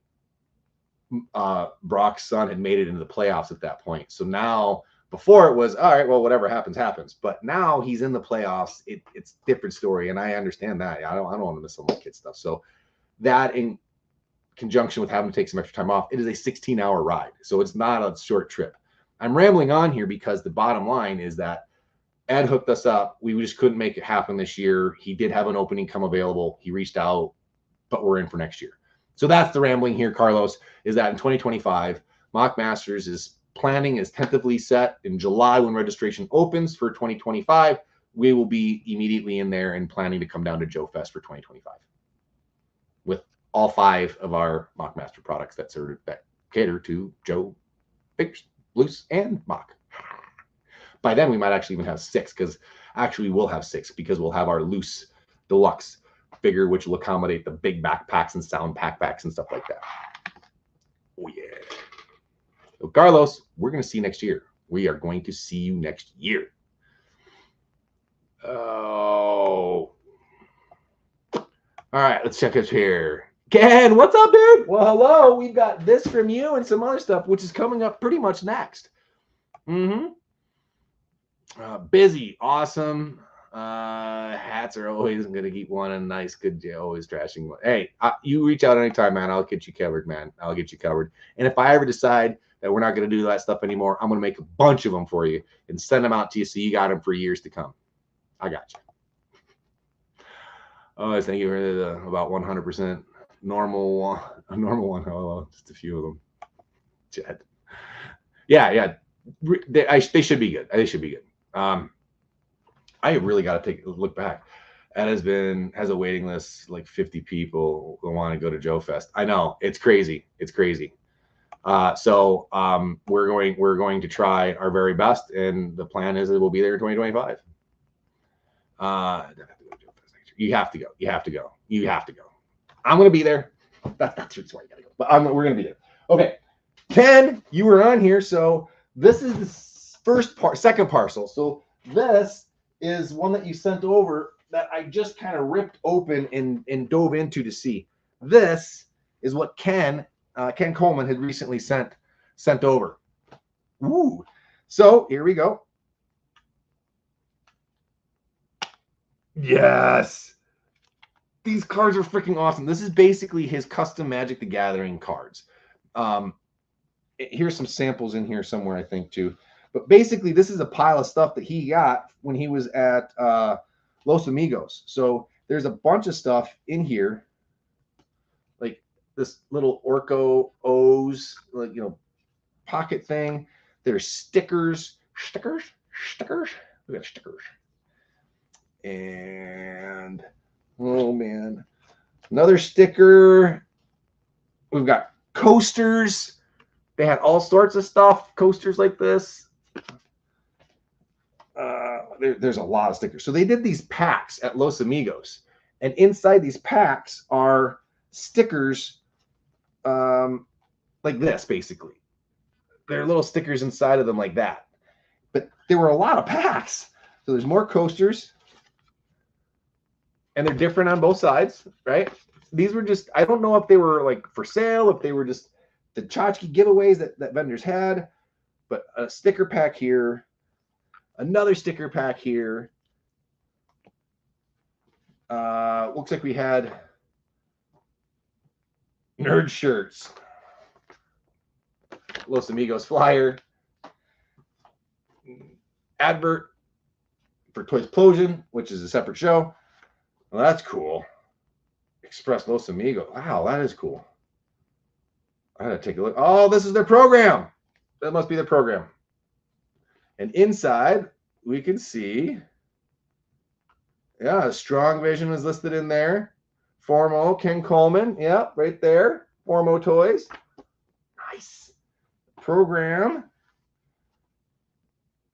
Brock's son had made it into the playoffs at that point. So now, before it was, all right, well, whatever happens, happens. But now he's in the playoffs. It's a different story, and I understand that. I don't want to miss some of my kid stuff. So that, in conjunction with having to take some extra time off, it is a 16-hour ride. So it's not a short trip. I'm rambling on here because the bottom line is that Ed hooked us up. We just couldn't make it happen this year. He did have an opening come available. He reached out, but we're in for next year. So that's the rambling here, Carlos, is that in 2025, MOC Masters is tentatively set in July when registration opens for 2025. We will be immediately in there and planning to come down to Joe Fest for 2025 with all 5 of our MOC Master products that cater to Joe, Big, Loose, and MOC. By then, we might actually even have 6, because actually we'll have 6, because we'll have our Loose Deluxe figure, which will accommodate the big backpacks and sound backpacks and stuff like that. Oh, yeah. So, Carlos, we're going to see you next year. We are going to see you next year. Oh. All right, let's check this here. Ken, what's up, dude? Well, hello. We've got this from you and some other stuff, which is coming up pretty much next. Busy, awesome. Hats are always going to keep one and nice, good, always trashing one. Hey, you reach out anytime, man. I'll get you covered, man. I'll get you covered. And if I ever decide that we're not going to do that stuff anymore, I'm going to make a bunch of them for you and send them out to you so you got them for years to come. I got you. Oh, I think you heard about 100% normal one. A normal one. Oh, just a few of them. Chad. Yeah. They should be good. They should be good. I really got to take a look back. That has a waiting list like 50 people who want to go to Joe Fest. I know it's crazy. It's crazy. So we're going to try our very best, and the plan is that we'll be there in 2025. You have to go. You have to go. You have to go. I'm going to be there. That's why you got to go. But we're going to be there. Okay. Ken, you were on here. So this is the second parcel. So this is one that you sent over that I just kind of ripped open and dove into to see. This is what Ken Coleman had recently sent over. Ooh. So here we go. Yes. These cards are freaking awesome. This is basically his custom Magic the Gathering cards. Here's some samples in here somewhere, I think, too. But basically, this is a pile of stuff that he got when he was at Los Amigos. So there's a bunch of stuff in here, like this little Orco O's, like, pocket thing. There's stickers. We got stickers. And oh man, another sticker. We've got coasters. They had all sorts of stuff, coasters like this. There's a lot of stickers. So they did these packs at Los Amigos, and inside these packs are stickers like this, basically. There are little stickers inside of them like that. But there were a lot of packs. So there's more coasters, and they're different on both sides, right? These were just, I don't know if they were like for sale, if they were just the tchotchke giveaways that vendors had, but a sticker pack here, another sticker pack here. Looks like we had nerd shirts, Los Amigos flyer, advert for Toys Explosion, which is a separate show. Well, that's cool. Express Los Amigos. Wow, that is cool. I gotta take a look. Oh, this is their program. That must be their program. And inside, we can see, yeah, Strong Vision is listed in there. Formo, Ken Coleman, yeah, right there. Formo Toys. Nice. Program.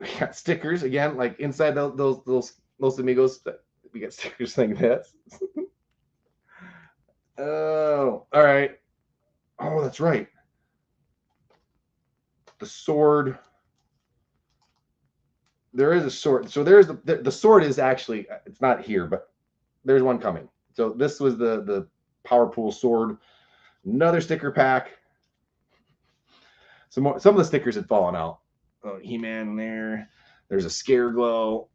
We got stickers again, like inside those Los Amigos. We got stickers like this. Oh, all right. Oh, that's right. The sword. There is a sword. So there's the sword is actually, it's not here, but there's one coming. So this was the Power Pool sword. Another sticker pack. Some of the stickers had fallen out. Oh, He-Man there. There's a Scare Glow.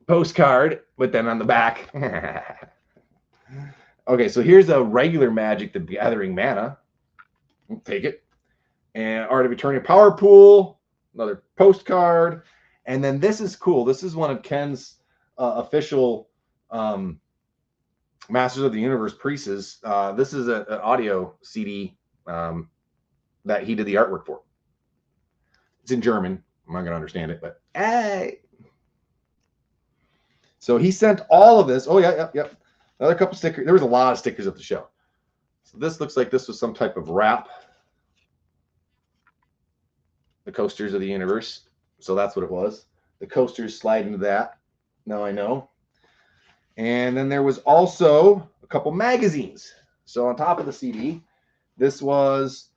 Postcard, but then on the back. Okay, so here's a regular Magic the Gathering mana. We'll take it. And Art of Eternia Power Pool. Another postcard. And then this is cool. This is one of Ken's official Masters of the Universe pieces. This is an audio CD that he did the artwork for. It's in German. I'm not going to understand it, but hey. So he sent all of this. Oh, yeah. Another couple stickers. There was a lot of stickers at the show. So this looks like this was some type of wrap. The coasters of the universe. So that's what it was. The coasters slide into that. Now I know. And then there was also a couple magazines. So on top of the CD, this was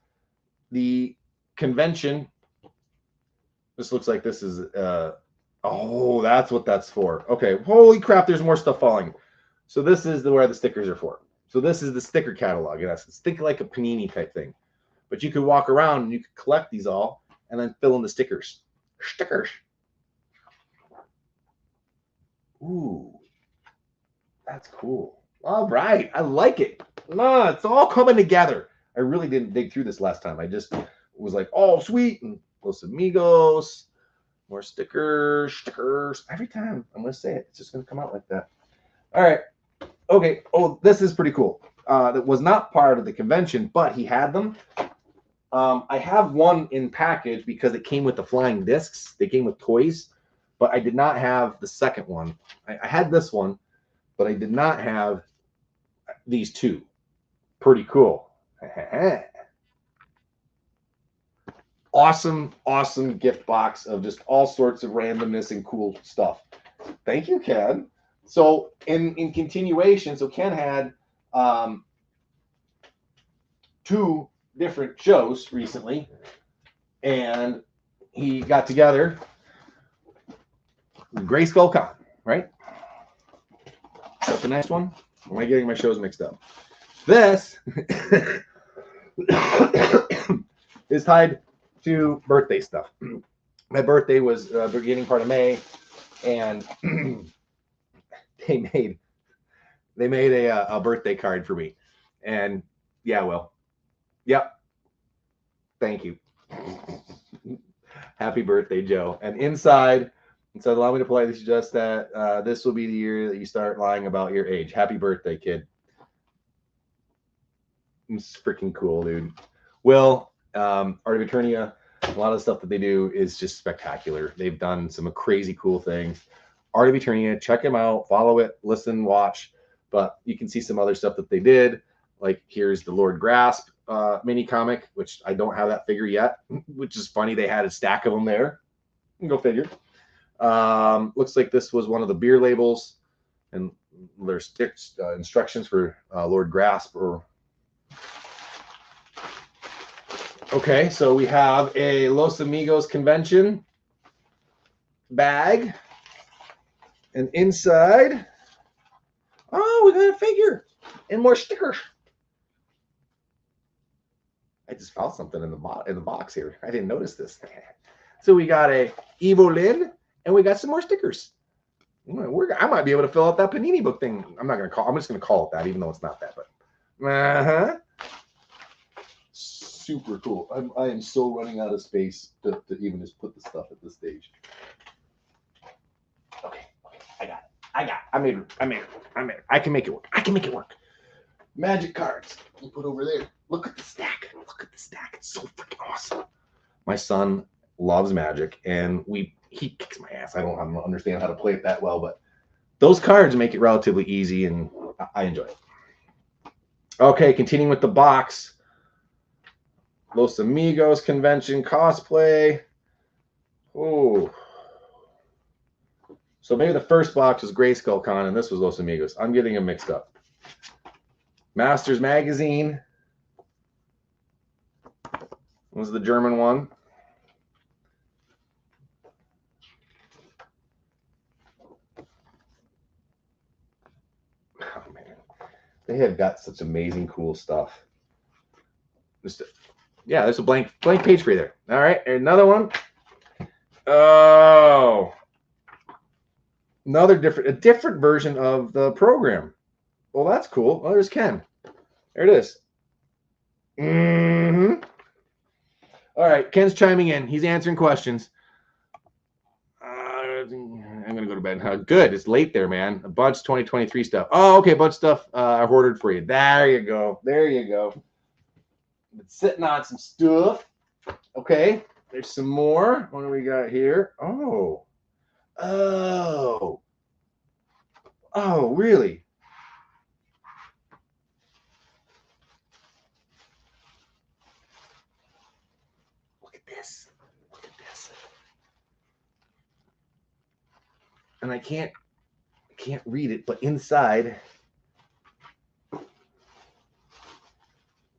the convention This looks like this is, oh, that's what that's for. Okay, holy crap, there's more stuff falling. So this is where the stickers are for. So this is the sticker catalog, in essence. Think like a panini type thing. But you could walk around and you could collect these all and then fill in the stickers. Stickers. Ooh, that's cool. All right, I like it. No, it's all coming together. I really didn't dig through this last time. I just was like, oh, sweet, and Los Amigos, more stickers, stickers. Every time I'm going to say it, it's just going to come out like that. All right. Okay. Oh, this is pretty cool. That was not part of the convention, but he had them. I have one in package because it came with the flying discs. They came with toys, but I did not have the second one. I had this one, but I did not have these two. Pretty cool. Awesome gift box of just all sorts of randomness and cool stuff. Thank you, Ken. So in continuation, so Ken had two different shows recently, and he got together Grayskull Con, right? That's the next one. Am I getting my shows mixed up? This is tied to birthday stuff. My birthday was beginning part of May, and they made a birthday card for me. And yeah, well, yep. Thank you. Happy birthday, Joe. And inside, it said, allow me to politely suggest that this will be the year that you start lying about your age. Happy birthday, kid. It's freaking cool, dude. Will, Art of Eternia, a lot of the stuff that they do is just spectacular. They've done some crazy cool things. Art of Eternia, check them out, follow it, listen, watch. But you can see some other stuff that they did. Like here's the Lord Grasp mini comic, which I don't have that figure yet, which is funny. They had a stack of them there. Go figure. Looks like this was one of the beer labels, and there's instructions for Lord Grasp. Okay, so we have a Los Amigos convention bag, and inside, oh, we got a figure and more stickers. I just found something in the box here. I didn't notice this. So we got a Evelyn, and we got some more stickers. I might be able to fill out that Panini book thing. I'm just gonna call it that, even though it's not that. But super cool. I am so running out of space to even just put the stuff at this stage. Okay, I got it. I made it. I can make it work. Magic cards. You put over there. Look at the stack. It's so freaking awesome. My son loves Magic, and he kicks my ass. I don't understand how to play it that well, but those cards make it relatively easy, and I enjoy it. Okay, continuing with the box. Los Amigos convention cosplay. Oh. So maybe the first box was Grayskull Con, and this was Los Amigos. I'm getting them mixed up. Masters magazine was the German one. Oh man, they have got such amazing cool stuff. Yeah, there's a blank page for you there. All right, another one. Oh, a different version of the program. Well, that's cool. Oh, there's Ken. There it is. All right, Ken's chiming in. He's answering questions. I'm going to go to bed. Good. It's late there, man. A bunch of 2023 stuff. Oh, okay. A bunch of stuff I ordered for you. There you go. Been sitting on some stuff. Okay. There's some more. What do we got here? Oh, really? Look at this. And I can't read it, but inside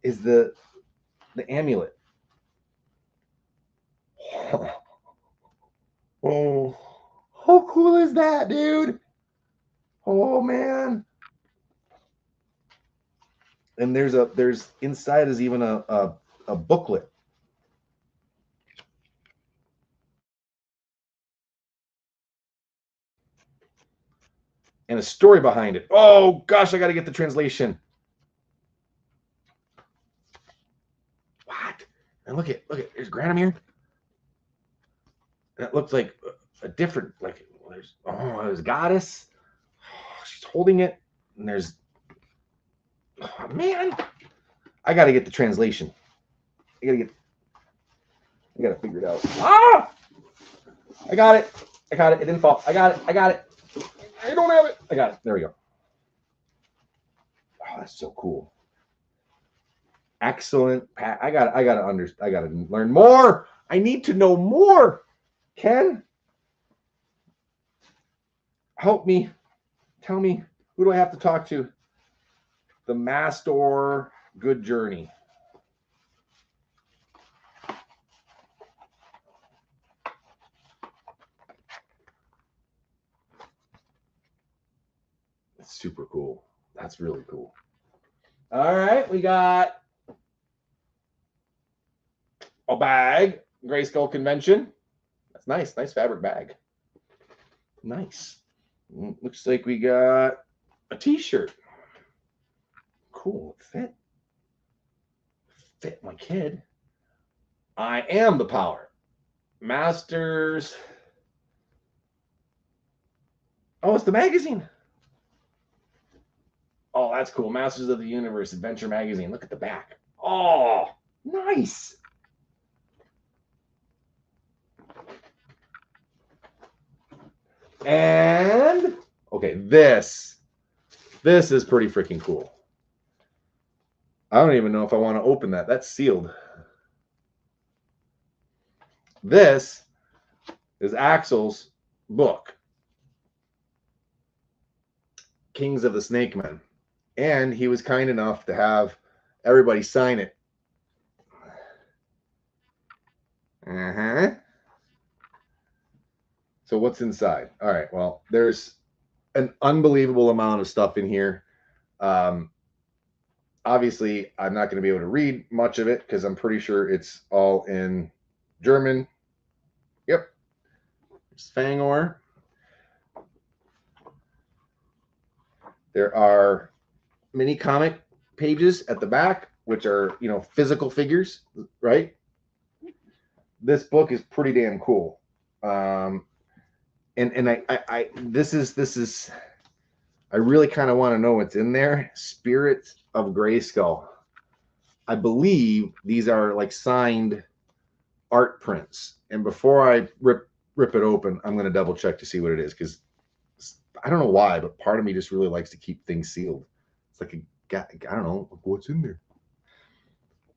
is the amulet. Oh, how cool is that, dude? Oh man. And there's inside is even a booklet. And a story behind it. Oh gosh, I gotta get the translation. What? And look at there's Granomir. And it looks like a different, like there's goddess. Oh, she's holding it. And there's man. I gotta get the translation. I gotta figure it out. Ah! I got it. It didn't fall. I got it. I don't have it. I got it. There we go. Oh, that's so cool. Excellent. I gotta learn more. I need to know more. Ken, help me. Tell me, who do I have to talk to? The Master Good Journey. That's super cool. That's really cool. All right, we got a bag, Grayskull Convention. That's nice. Nice fabric bag. Nice. Looks like we got a t-shirt. Cool. Fit my kid. I am the power. Masters. Oh, it's the magazine. Oh, that's cool. Masters of the Universe Adventure Magazine. Look at the back. Oh, nice. And okay, this is pretty freaking cool. I don't even know if I want to open that. That's sealed. This is Axel's book, Kings of the Snake Men. And he was kind enough to have everybody sign it. So what's inside? All right, well, there's an unbelievable amount of stuff in here. Obviously, I'm not going to be able to read much of it because I'm pretty sure it's all in German. Yep. It's Fangor. There are mini comic pages at the back, which are, physical figures, right? This book is pretty damn cool. And I really kind of want to know what's in there. Spirits of Grayskull. I believe these are like signed art prints. And before I rip it open, I'm going to double check to see what it is, because I don't know why, but part of me just really likes to keep things sealed. It's like I don't know what's in there.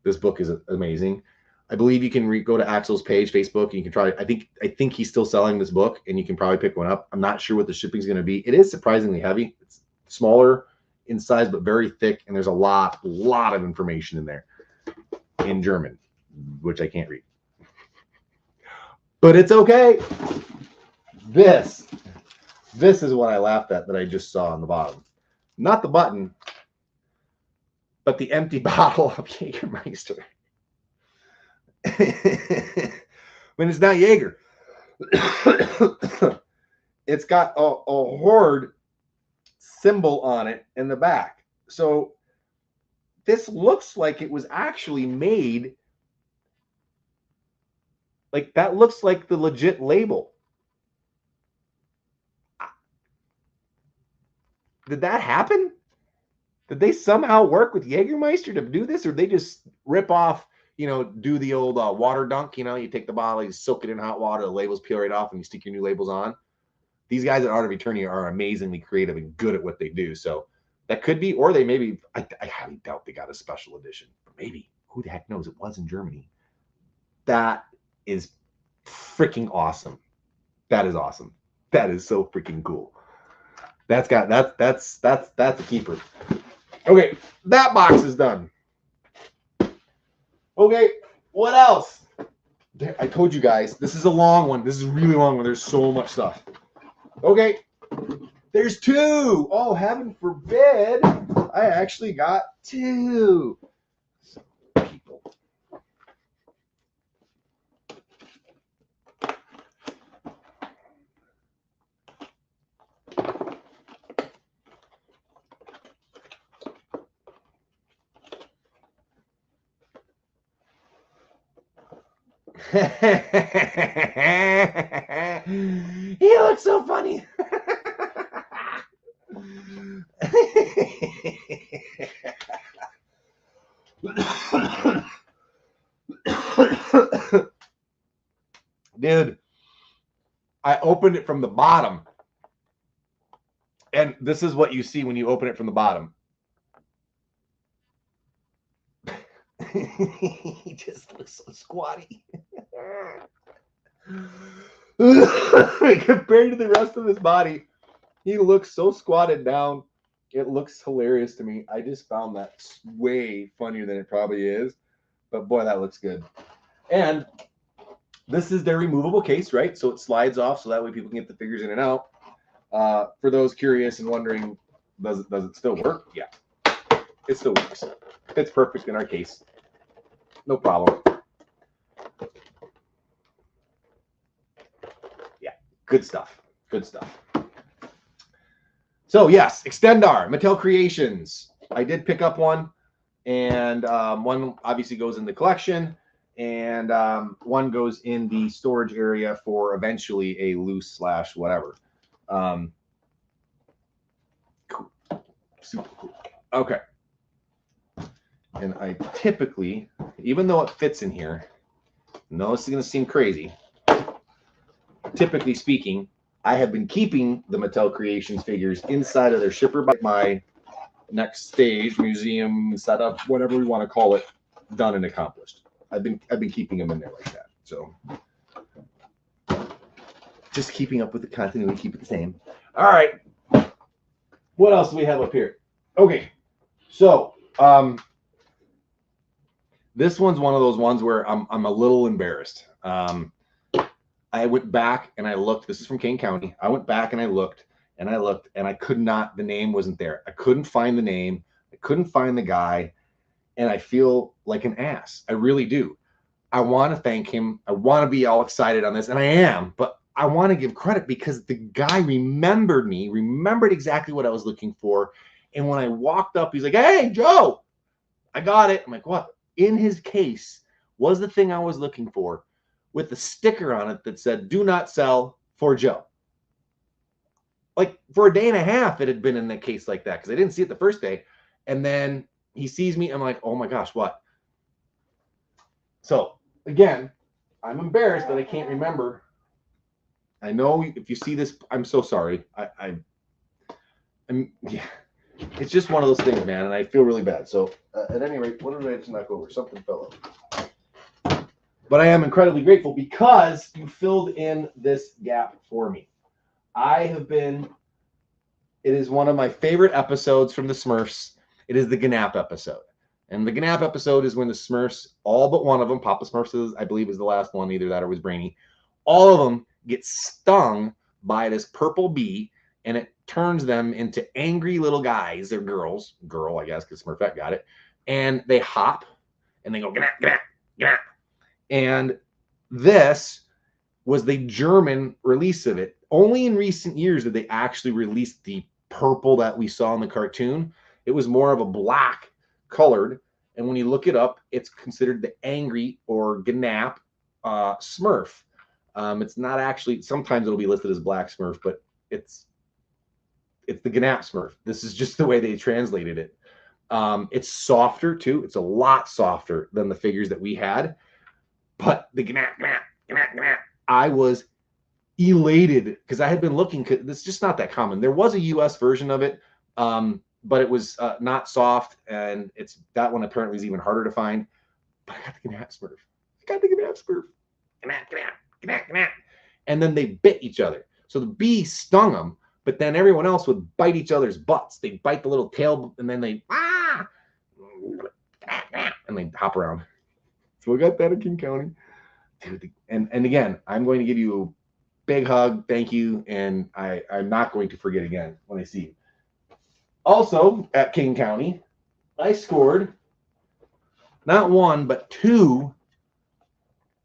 This book is amazing. I believe you can go to Axel's page, Facebook, and you can try. I think he's still selling this book, and you can probably pick one up. I'm not sure what the shipping is going to be. It is surprisingly heavy. It's smaller in size, but very thick, and there's a lot of information in there in German, which I can't read. But it's okay. This is what I laughed at that I just saw on the bottom. Not the button, but the empty bottle of Jägermeister. When it's not Jaeger. It's got a horde symbol on it in the back. So this looks like it was actually made. Like, that looks like the legit label. Did that happen? Did they somehow work with Jägermeister to do this, or did they just rip off, do the old water dunk? You take the bottle, you soak it in hot water, the labels peel right off, and you stick your new labels on. These guys at Art of Eternia are amazingly creative and good at what they do. So that could be, or they maybe, I highly doubt they got a special edition. But maybe, who the heck knows? It was in Germany. That is freaking awesome. That is awesome. That is so freaking cool. That's a keeper. Okay, that box is done. Okay, what else? I told you guys, this is a long one. This is a really long one. There's so much stuff. Okay. There's 2. Oh, heaven forbid. I actually got 2. People. He looks so funny. Dude, I opened it from the bottom. And this is what you see when you open it from the bottom. He just looks so squatty. Compared to the rest of his body, he looks so squatted down. It looks hilarious to me. I just found that way funnier than it probably is. But boy, that looks good. And this is their removable case, right? So it slides off so that way people can get the figures in and out. For those curious and wondering, does it still work? Yeah, it still works. It's perfect in our case. No problem. Yeah, good stuff. Good stuff. So yes, Extendar, Mattel Creations. I did pick up one, and one obviously goes in the collection, and one goes in the storage area for eventually a loose / whatever. Cool. Super cool. Okay. And I typically, even though it fits in here, no, this is going to seem crazy. Typically speaking, I have been keeping the Mattel Creations figures inside of their shipper by my next stage, museum setup, whatever we want to call it, done and accomplished. I've been keeping them in there like that. So just keeping up with the continuity, keep it the same. All right. What else do we have up here? Okay. So this one's one of those ones where I'm a little embarrassed. I went back and I looked. This is from Kane County. I went back and I looked and I looked and I could not. The name wasn't there. I couldn't find the name. I couldn't find the guy, and I feel like an ass. I really do. I want to thank him. I want to be all excited on this, and I am. But I want to give credit because the guy remembered me, remembered exactly what I was looking for. And when I walked up, he's like, "Hey, Joe, I got it." I'm like, "What?" In his case was the thing I was looking for, with the sticker on it that said, "Do not sell for Joe." Like for a day and a half, it had been in the case like that because I didn't see it the first day. And then he sees me. I'm like, "Oh my gosh, what?" So again, I'm embarrassed that I can't remember. I know if you see this, I'm so sorry. I'm yeah. It's just one of those things, man, and I feel really bad. So at any rate, what did I just knock over? Something fell over. But I am incredibly grateful because you filled in this gap for me. It is one of my favorite episodes from the Smurfs. It is the Gnap episode. And the Gnap episode is when the Smurfs, all but one of them, Papa Smurfs, I believe, is the last one, either that or was Brainy, all of them get stung by this purple bee, and it turns them into angry little guys. They're girls. Girl, I guess, because Smurfette got it. And they hop, and they go, Gnap, Gnap, Gnap. And this was the German release of it. Only in recent years did they actually release the purple that we saw in the cartoon. It was more of a black colored. And when you look it up, it's considered the angry or Gnap Smurf. It's not actually, sometimes it'll be listed as black Smurf, but it's the Gnap Smurf. This is just the way they translated it. It's softer too. It's a lot softer than the figures that we had. But the Gnap, Gnap, Gnap, Gnap, I was elated because I had been looking. It's just not that common. There was a U.S. version of it, but it was not soft, and that one apparently is even harder to find. But I got the Gnap Smurf. Gnap, Gnap, Gnap, Gnap. And then they bit each other. So the bee stung them, but then everyone else would bite each other's butts. They'd bite the little tail, and then they and they hop around. So we got that in King County. dude, and again, I'm going to give you a big hug, thank you, and I'm not going to forget again when I see you. Also, at King County, I scored not one, but 2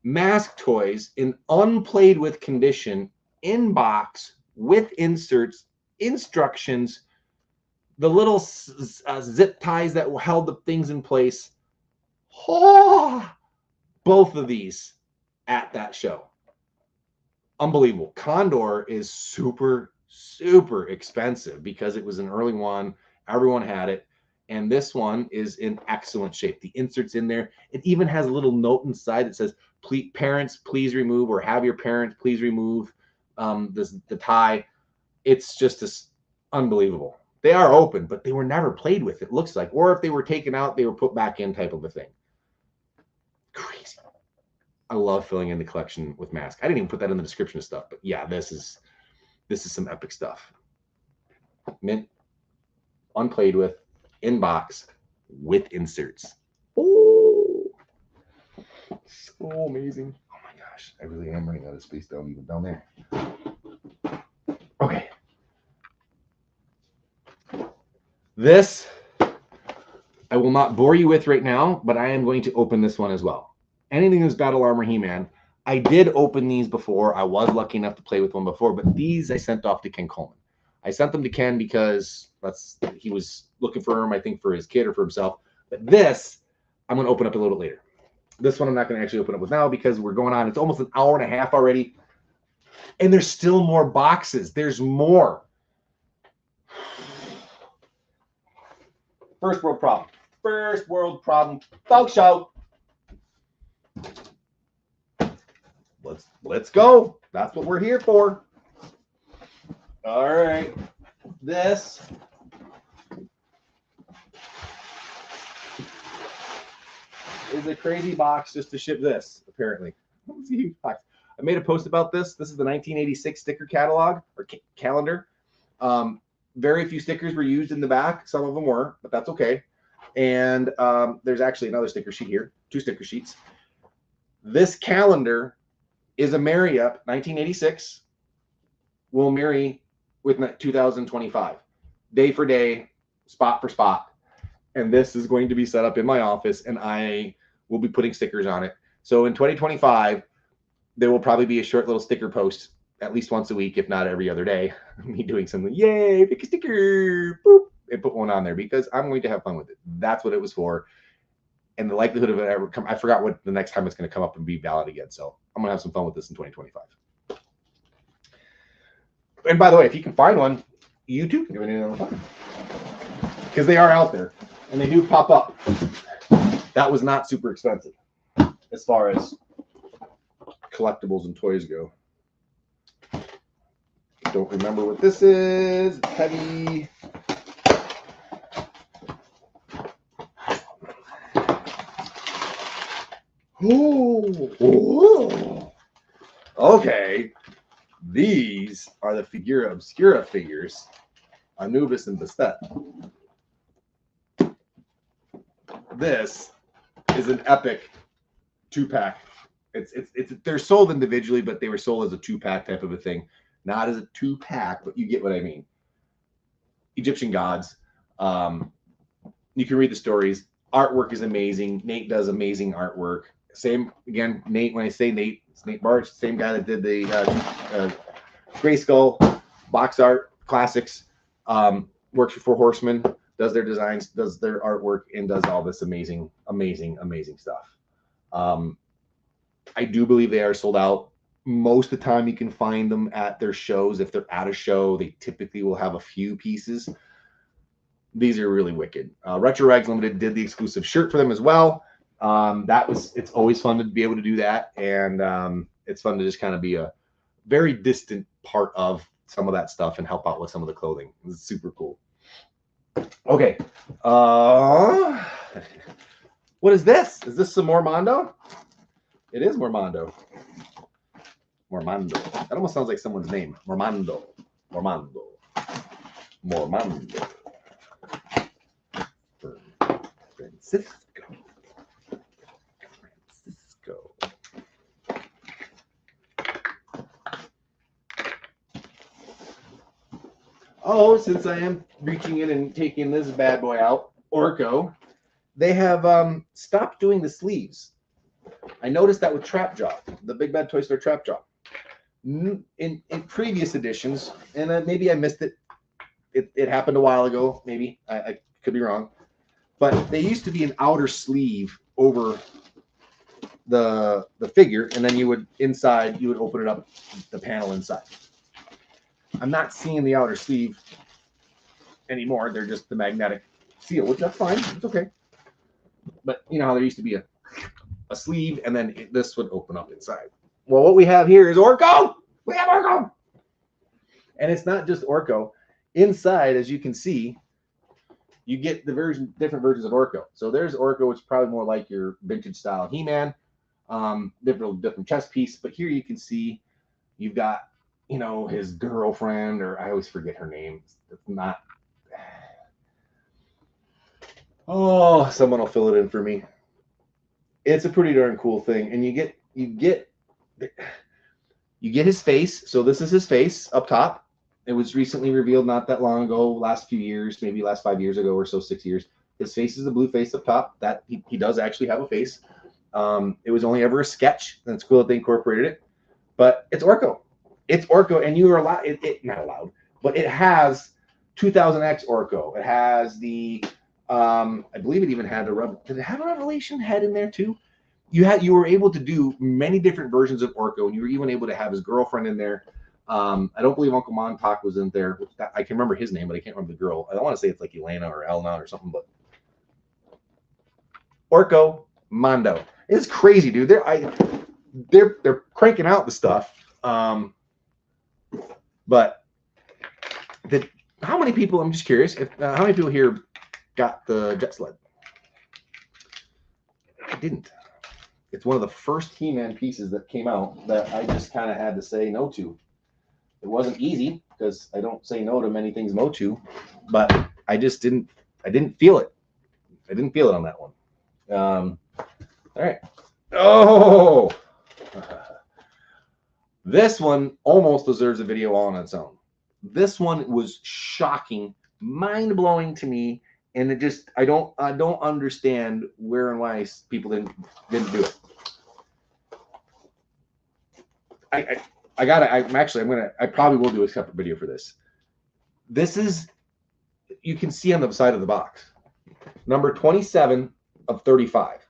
mask toys in unplayed with condition, in box, with inserts, instructions, the little zip ties that held the things in place. Oh, both of these at that show. Unbelievable. Condor is super, super expensive because it was an early one. Everyone had it. And this one is in excellent shape. The insert's in there. It even has a little note inside that says, please, parents, please remove, or have your parents please remove the tie. It's just unbelievable. They are open, but they were never played with, it looks like. Or if they were taken out, they were put back in type of a thing. Crazy. I love filling in the collection with masks. I didn't even put that in the description of stuff, but yeah, this is some epic stuff. Mint, unplayed with, in box, with inserts. Oh, so amazing. Oh my gosh, I really am running out of space down even down there. Okay. This I will not bore you with right now, but I am going to open this one as well. Anything that's Battle Armor He-Man. I did open these before. I was lucky enough to play with one before, but these I sent off to Ken Coleman. I sent them to Ken because he was looking for them, I think, for his kid or for himself. But this, I'm going to open up a little bit later. This one I'm not going to actually open up with now because we're going on. It's almost an hour and a half already. And there's still more boxes. There's more. First world problem. First world problem. Folks, show. Let's go. That's what we're here for. All right. This is a crazy box just to ship this, apparently. It's a huge box. I made a post about this. This is the 1986 sticker catalog or calendar. Very few stickers were used in the back. Some of them were, but that's okay. And there's actually another sticker sheet here, 2 sticker sheets. This calendar is a marry-up, 1986, will marry with 2025, day for day, spot for spot. And this is going to be set up in my office, and I will be putting stickers on it. So in 2025, there will probably be a short little sticker post at least once a week, if not every other day. Me doing something, yay, pick a sticker, boop, and put one on there because I'm going to have fun with it. That's what it was for. And the likelihood of it ever come, I forgot what the next time it's going to come up and be valid again. So I'm going to have some fun with this in 2025. And by the way, if you can find one, you too can do it on the time because they are out there and they do pop up. That was not super expensive as far as collectibles and toys go. Don't remember what this is. It's heavy. Oh, okay. These are the Figura Obscura figures, Anubis and Bastet. This is an epic 2-pack. They're sold individually, but they were sold as a 2-pack type of a thing. Not as a 2-pack, but you get what I mean. Egyptian gods. You can read the stories. Artwork is amazing. Nate does amazing artwork. Same, again, Nate, when I say Nate, it's Nate Barch, same guy that did the Grayskull box art classics. Works for Four Horsemen, does their designs, does their artwork, and does all this amazing, amazing, amazing stuff. I do believe they are sold out. Most of the time you can find them at their shows. If they're at a show, they typically will have a few pieces. These are really wicked. Retro Rags Limited did the exclusive shirt for them as well. It's always fun to be able to do that. And it's fun to just kind of be a very distant part of some of that stuff and help out with some of the clothing. It's super cool. Okay. What is this? Is this some more Mondo? It is more Mondo. Mormando. That almost sounds like someone's name. Mormando. Mormando. Mormando. Francisco. Oh, since I am reaching in and taking this bad boy out, Orko, they have stopped doing the sleeves. I noticed that with Trap Jaw, the Big Bad Toy Store Trap Jaw. In previous editions, and maybe I missed it. It happened a while ago. Maybe I could be wrong, but they used to be an outer sleeve over the figure, and then you would open it up, the panel inside. I'm not seeing the outer sleeve anymore. They're just the magnetic seal, which that's fine. It's okay. But you know how there used to be a sleeve, and then this would open up inside. Well, what we have here is Orko. We have Orko, and it's not just Orko. Inside, as you can see, you get the different versions of Orko. So there's Orko, which is probably more like your vintage style He-Man, different chest piece. But here you can see you've got, you know, his girlfriend, or I always forget her name. It's not. Oh, someone will fill it in for me. It's a pretty darn cool thing, and you get his face. So this is his face up top. It was recently revealed not that long ago, last few years, maybe last 5 years ago or so, 6 years. His face is the blue face up top. That he does actually have a face. It was only ever a sketch, and it's cool that they incorporated it. But it's Orko. It's Orko, and you are allowed. Not allowed, but it has 2000X Orko. It has the I believe it even had did it have a Revelation head in there too? You were able to do many different versions of Orko, and you were even able to have his girlfriend in there. I don't believe Uncle Montauk was in there. I can remember his name, but I can't remember the girl. I don't want to say it's like Elena or Elna or something, but Orko Mondo. It's crazy, dude. They're cranking out the stuff. But how many people? I'm just curious. How many people here got the Jet Sled? I didn't. It's one of the first He-Man pieces that came out that I just kind of had to say no to. It wasn't easy because I don't say no to many things Motu, but I just didn't. I didn't feel it. I didn't feel it on that one. All right. Oh, this one almost deserves a video all on its own. This one was shocking, mind-blowing to me, and it just I don't understand where and why people didn't do it. I probably will do a separate video for this. This is, you can see on the side of the box, number 27 of 35.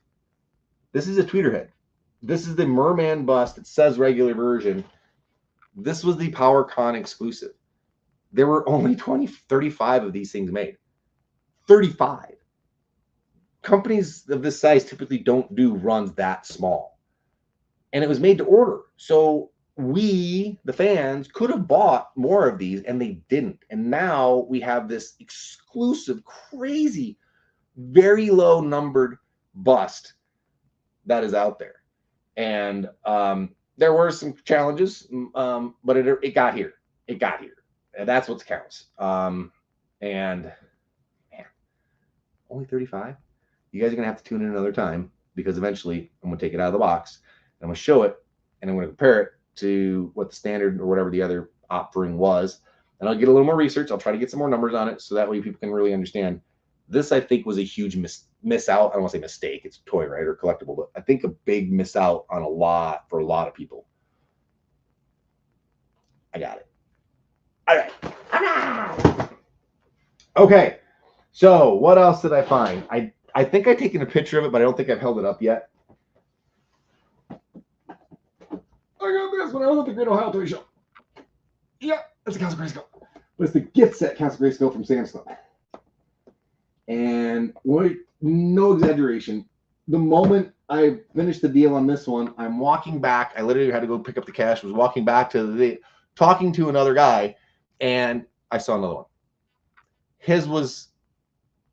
This is a tweeter head. This is the Merman bust. It says regular version. This was the PowerCon exclusive. There were only 35 of these things made. 35. Companies of this size typically don't do runs that small. And it was made to order. So we, the fans, could have bought more of these, and they didn't. And now we have this exclusive, crazy, very low numbered bust that is out there. And there were some challenges, but it got here. It got here. And that's what counts. And man, only 35. You guys are gonna have to tune in another time, because eventually I'm gonna take it out of the box and I'm gonna show it, and I'm gonna compare it to what the standard or whatever the other offering was, and I'll get a little more research. I'll try to get some more numbers on it, so that way people can really understand. This, I think, was a huge miss out. I don't want to say mistake. It's a toy, right, or collectible, but I think a big miss out on for a lot of people. I got it. All right. Okay. So what else did I find? I think I've taken a picture of it, but I don't think I've held it up yet. I got this when I was at the Great Ohio Toy Show. Yeah, that's a Castle Grayskull. But it's the gift set Castle Grayskull from Sam's Club. And no exaggeration, the moment I finished the deal on this one, I'm walking back. I literally had to go pick up the cash, was walking back to talking to another guy, and I saw another one. His was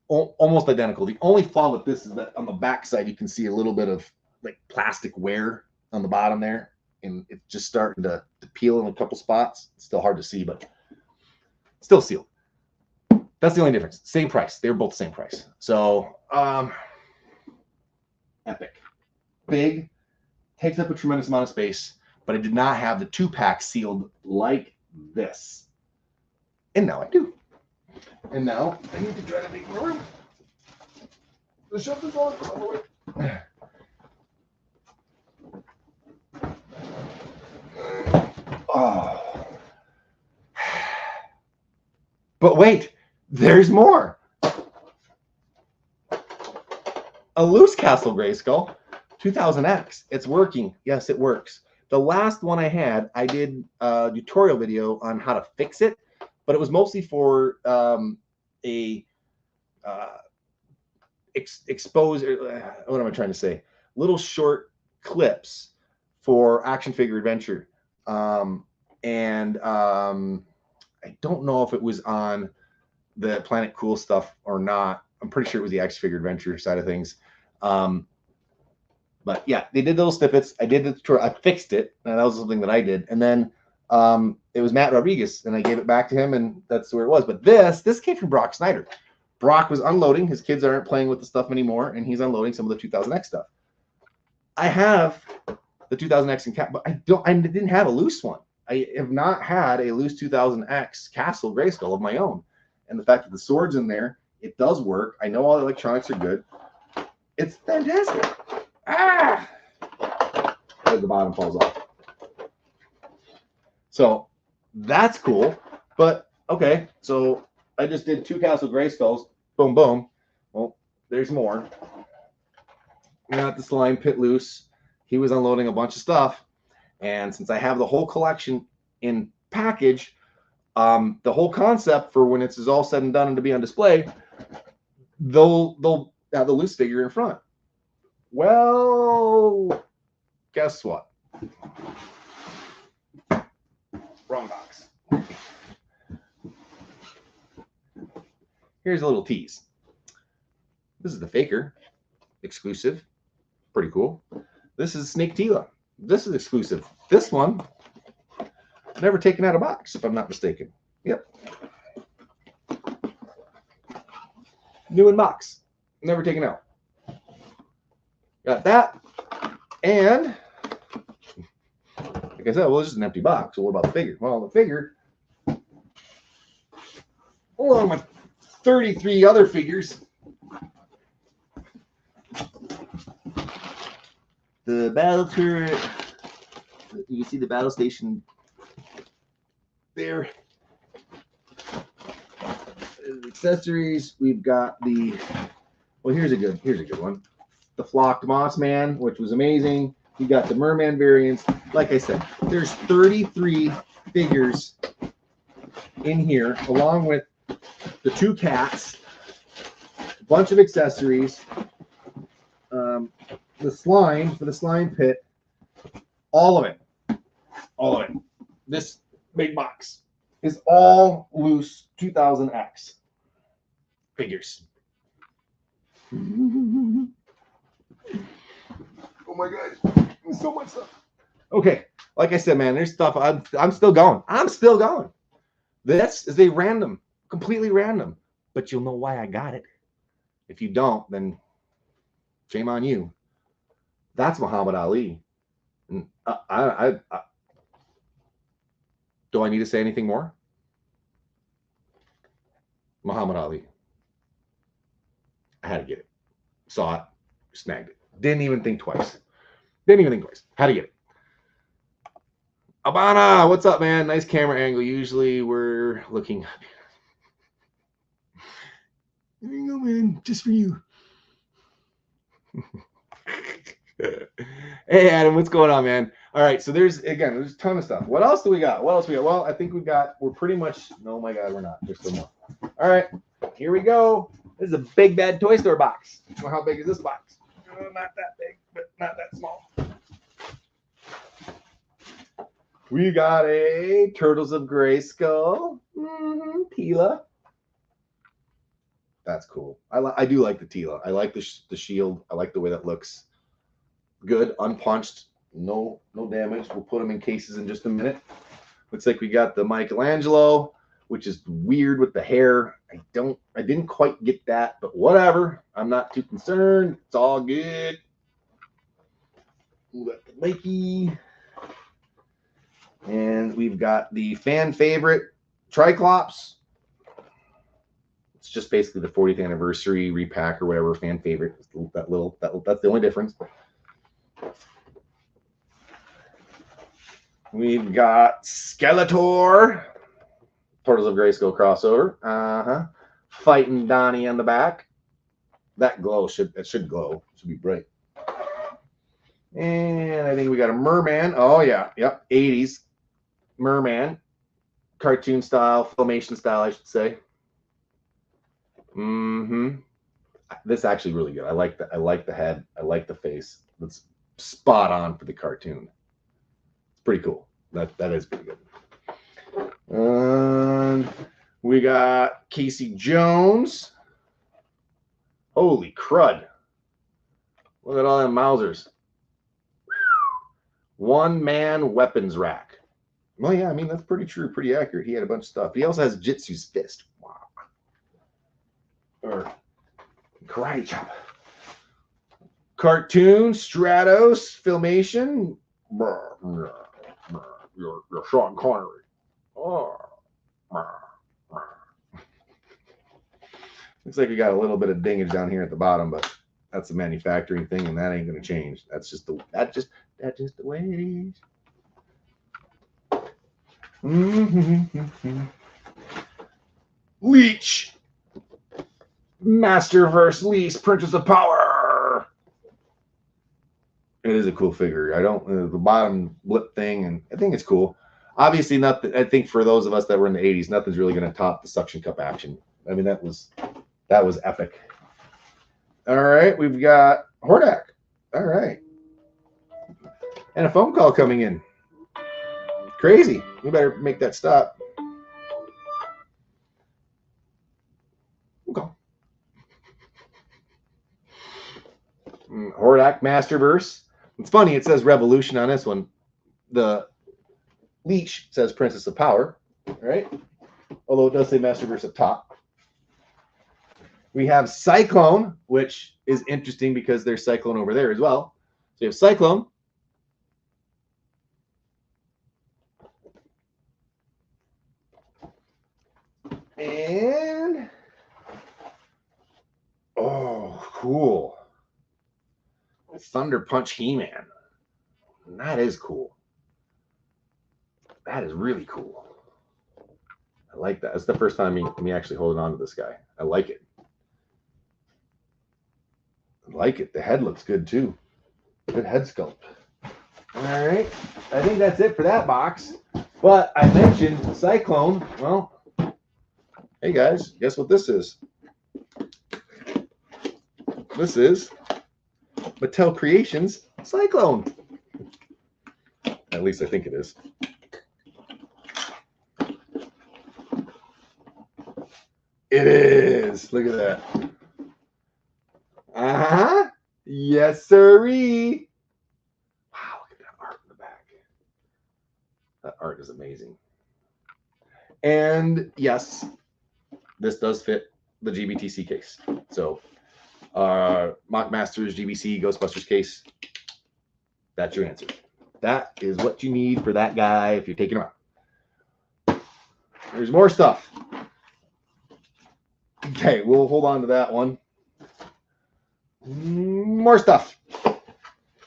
almost identical. The only flaw with this is that on the back side, you can see a little bit of like plastic wear on the bottom there, and it's just starting to peel in a couple spots. It's still hard to see, but still sealed. That's the only difference. Same price. They were both the same price. So, epic. Big. Takes up a tremendous amount of space, but it did not have the 2-pack sealed like this. And now I do. And now I need to try to make more room. The shove is on all the way. Oh. But wait, there's more. A loose castle Grayskull, 2000X. It's working. Yes, it works. The last one I had, I did a tutorial video on how to fix it, but it was mostly for expose. What am I trying to say? Little short clips for action figure adventure, I don't know if it was on the Planet Cool stuff or not. I'm pretty sure it was the action figure adventure side of things. But yeah, they did those snippets. I did the tutorial. I fixed it, and that was something that I did. And then it was Matt Rodriguez, and I gave it back to him, and that's where it was. But this came from Brock Snyder. Brock was unloading. His kids aren't playing with the stuff anymore, and he's unloading some of the 2000X stuff. I have the 2000X and cat, but I didn't have a loose one. I have not had a loose 2000X Castle Grayskull of my own. And the fact that the sword's in there, it does work. I know all the electronics are good. It's fantastic. Ah! As the bottom falls off. So that's cool. But okay, so I just did 2 Castle Grayskulls. Boom, boom. Well, there's more. We got the slime pit loose. He was unloading a bunch of stuff. And since I have the whole collection in package, the whole concept for when it's all said and done and to be on display, they'll have the loose figure in front. Well, guess what? Wrong box. Here's a little tease. This is the Faker, exclusive, pretty cool. This is Snake Tila. This is exclusive. This one, never taken out of box, if I'm not mistaken. Yep. New in box, never taken out. Got that. And like I said, well, it's just an empty box. So what about the figure? Well, the figure, along with 33 other figures, the battle turret, you can see the battle station there. Accessories, we've got the, well, here's a good one. The flocked Moss Man, which was amazing. You got the Merman variants. Like I said, there's 33 figures in here, along with the 2 cats, a bunch of accessories, the slime for the slime pit, all of it. All of it. This big box is all loose 2000X figures. Oh my God, there's so much stuff. Okay, like I said, man, there's stuff. I'm still going. I'm still going. This is a random, completely random, but you'll know why I got it. If you don't, then shame on you. That's Muhammad Ali. And do I need to say anything more? Muhammad Ali. I had to get it. Saw it, snagged it. Didn't even think twice. Had to get it. Abana, what's up, man? Nice camera angle. Usually we're looking. There you go, man. Just for you. Hey, Adam, what's going on, man? All right, so there's a ton of stuff. What else do we got? Well, I think we're pretty much, oh my God, we're not. There's still more. All right, here we go. This is a big bad toy store box. Well, how big is this box? Not that big, but not that small. We got a Turtles of Grayskull. Tila. That's cool. I do like the Tila. I like the shield. I like the way that looks. Good, unpunched, no damage. We'll put them in cases in just a minute. Looks like we got the Michelangelo, which is weird with the hair. I didn't quite get that, but whatever. I'm not too concerned. It's all good. We got the Mikey. And we've got the fan favorite Triclops. It's just basically the 40th anniversary repack or whatever, fan favorite. That's the only difference. We've got Skeletor, Portals of Grayskull crossover. Fighting Donnie on the back. That glow should glow. It should be bright. And I think we got a Merman. Oh yeah, yep, 80s Merman, cartoon style, filmation style, I should say. This actually really good. I like the head. I like the face. It's spot on for the cartoon. It's pretty cool. That is pretty good. And we got Casey Jones. Holy crud! Look at all them Mausers. One-man weapons rack. Well, yeah, I mean that's pretty true, pretty accurate. He had a bunch of stuff. He also has Jitsu's fist. Wow. Or karate chop. Cartoon, Stratos, Filmation. You're Sean Connery. Oh. Looks like we got a little bit of dingage down here at the bottom, but that's a manufacturing thing, and that ain't gonna change. That's just the way it is. Leech. Masterverse Lease, Princess of Power. It is a cool figure. I don't the bottom blip thing, and I think it's cool. Obviously, not. I think for those of us that were in the '80s, nothing's really going to top the suction cup action. I mean, that was epic. All right, we've got Hordak. All right, and a phone call coming in. Crazy. We better make that stop. Okay. Hordak Masterverse. It's funny, it says Revolution on this one. The Leech says Princess of Power, right? Although it does say Masterverse up top. We have Cyclone, which is interesting because there's Cyclone over there as well. So you have Cyclone. And oh, cool. Thunder Punch He-Man. That is cool. That is really cool. I like that. It's the first time me actually holding on to this guy. I like it. I like it. The head looks good too. Good head sculpt. All right. I think that's it for that box. But I mentioned Cyclone. Well, hey guys, guess what this is? This is Mattel Creations Cyclone. At least I think it is. It is. Look at that. Yes, sirree. Wow, look at that art in the back. That art is amazing. And yes, this does fit the GBTC case. So MOC Masters, GBC, Ghostbusters case. That's your answer. That is what you need for that guy if you're taking him out. There's more stuff. Okay, we'll hold on to that one. More stuff.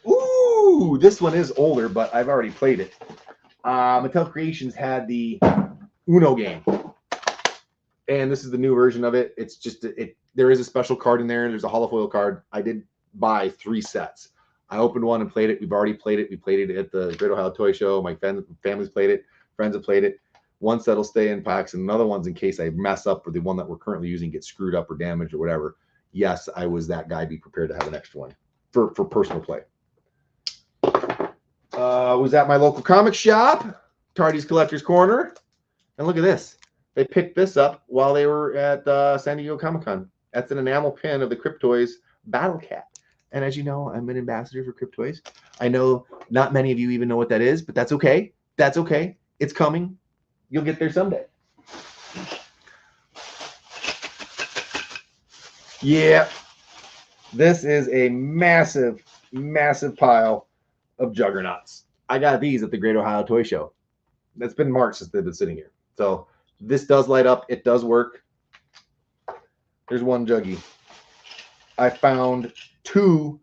Ooh, this one is older, but I've already played it. Mattel Creations had the Uno game. And this is the new version of it. It's just, there is a special card in there. There's a holofoil card. I did buy 3 sets. I opened one and played it. We've already played it. We played it at the Great Ohio Toy Show. My family's played it. Friends have played it. One set will stay in packs, and another one's in case I mess up or the one that we're currently using gets screwed up or damaged or whatever. Yes, I was that guy. Be prepared to have an extra one for personal play. Was at my local comic shop, Tardy's Collector's Corner. And look at this. They picked this up while they were at San Diego Comic-Con. That's an enamel pin of the Cryptoys Battle Cat. And as you know, I'm an ambassador for Cryptoys. I know not many of you even know what that is, but that's okay. That's okay. It's coming. You'll get there someday. Yeah. This is a massive, massive pile of juggernauts. I got these at the Great Ohio Toy Show. That's been March since they've been sitting here. So this does light up. It does work. There's one juggy. I found two.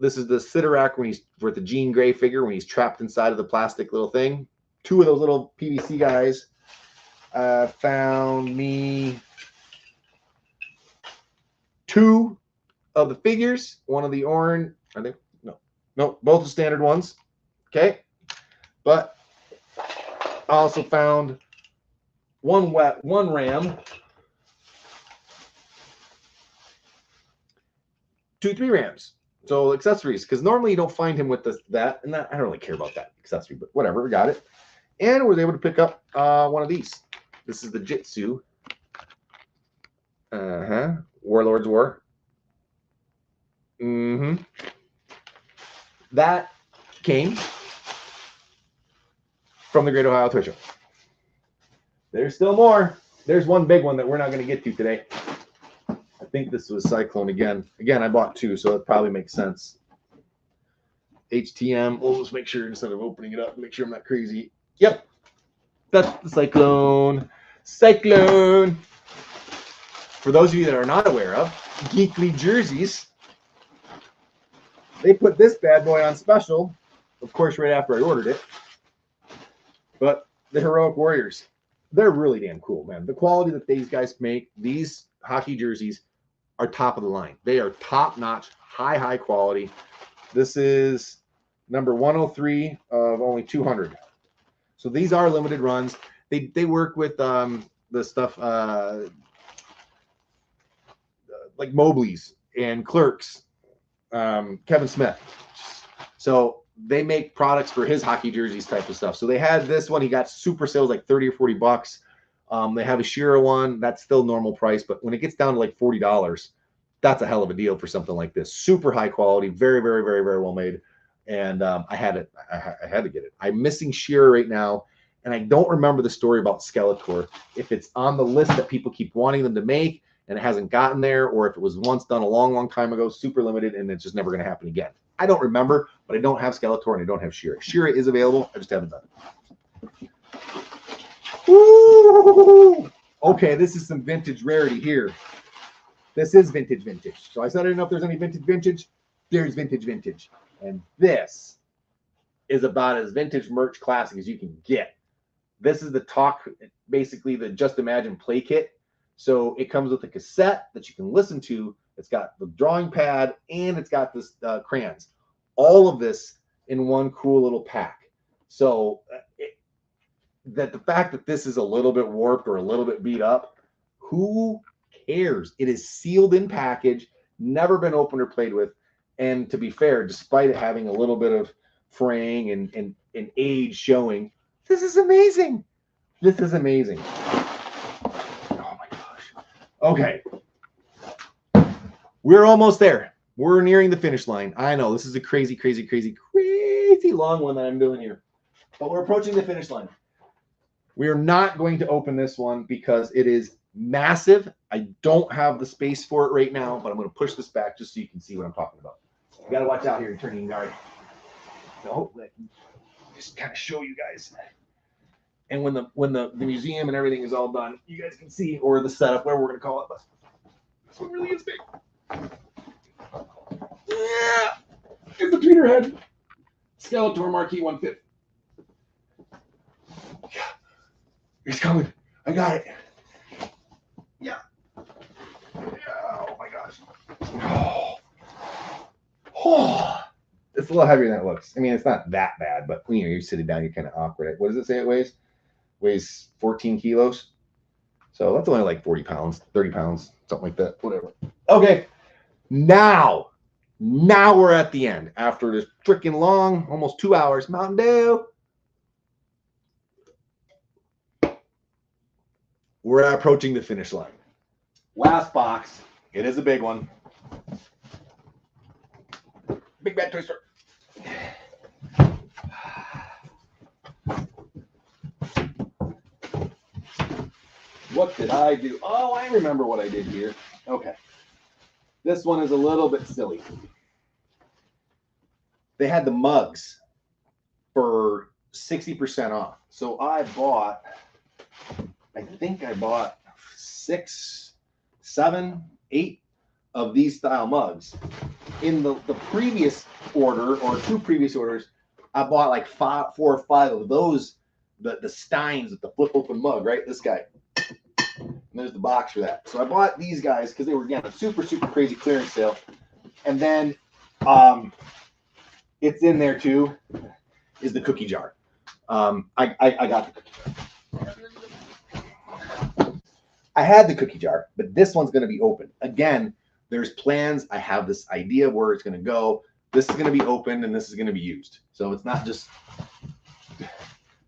This is the Sidorak when he's with the Jean Grey figure when he's trapped inside of the plastic little thing. Two of those little PVC guys. Found me two of the figures. One of the orange. I think no, both the standard ones. Okay, but I also found one ram. 2-3 rams. So accessories, because normally you don't find him with that, and that I don't really care about that accessory, but whatever, we got it. And was able to pick up one of these. This is the Jitsu. Warlord's War. That came from the Great Ohio Toy Show. There's still more. There's one big one that we're not going to get to today. I think this was Cyclone again. Again, I bought two, so it probably makes sense. HTM. We'll just make sure instead of opening it up, make sure I'm not crazy. Yep. That's the Cyclone. Cyclone. For those of you that are not aware of, Geekly Jerseys, they put this bad boy on special, of course, right after I ordered it. But the Heroic Warriors, they're really damn cool, man. The quality that these guys make, these hockey jerseys, are top of the line. They are top notch, high quality. This is number 103 of only 200. So these are limited runs. They work with the stuff like Mobley's and Clerks, Kevin Smith. So they make products for his hockey jerseys type of stuff. So they had this one. He got super sales like 30 or 40 bucks. They have a Shearer one. That's still normal price. But when it gets down to like $40, that's a hell of a deal for something like this. Super high quality. Very, very, very, very well made. And I had to get it. I'm missing Shearer right now. And I don't remember the story about Skeletor. If it's on the list that people keep wanting them to make and it hasn't gotten there, or if it was once done a long, long time ago, super limited, and it's just never going to happen again. I don't remember, but I don't have Skeletor and I don't have Shearer. Shearer is available. I just haven't done it. Woo! Okay, this is some vintage rarity here. This is vintage. So I said I didn't know if there's any vintage. There's vintage. And this is about as vintage merch classic as you can get. This is the talk, basically the Just Imagine play kit. So it comes with a cassette that you can listen to. It's got the drawing pad and it's got this crayons. All of this in one cool little pack. So the fact that this is a little bit warped or a little bit beat up, who cares? It is sealed in package, never been opened or played with. And to be fair, despite it having a little bit of fraying and age showing, this is amazing. This is amazing. Oh my gosh. Okay. We're almost there. We're nearing the finish line. I know this is a crazy long one that I'm doing here. But we're approaching the finish line. We are not going to open this one because it is massive. I don't have the space for it right now, but I'm going to push this back just so you can see what I'm talking about. You got to watch out here, you're turning guard. So hopefully I can just kind of show you guys. And when the museum and everything is all done, you guys can see, or the setup, whatever we're going to call it. But this one really is big. Yeah, it's the Peterhead Skeletor Marquee 150. Yeah, he's coming. I got it. Yeah. Oh my gosh. Oh. It's a little heavier than it looks. I mean, it's not that bad, but when you're sitting down, you're kind of awkward. What does it say it weighs? Weighs 14 kilos. So that's only like 40 pounds, 30 pounds, something like that, whatever. Okay, now we're at the end. After this freaking long, almost 2 hours, Mountain Dew. We're approaching the finish line. Last box. It is a big one. Big Bad Toy Store. What did I do? Oh, I remember what I did here. Okay. This one is a little bit silly. They had the mugs for 60% off. So I think I bought 6, 7 8 of these style mugs. In the previous order, or 2 previous orders, I bought like 4 or 5 of those, the Steins with the flip open mug, right? This guy. And there's the box for that. So I bought these guys because they were, again, a super, super crazy clearance sale. And then it's in there too, is the cookie jar. I got the cookie jar. I had the cookie jar, but this one's going to be open. Again, there's plans. I have this idea of where it's going to go. This is going to be opened and this is going to be used. So it's not just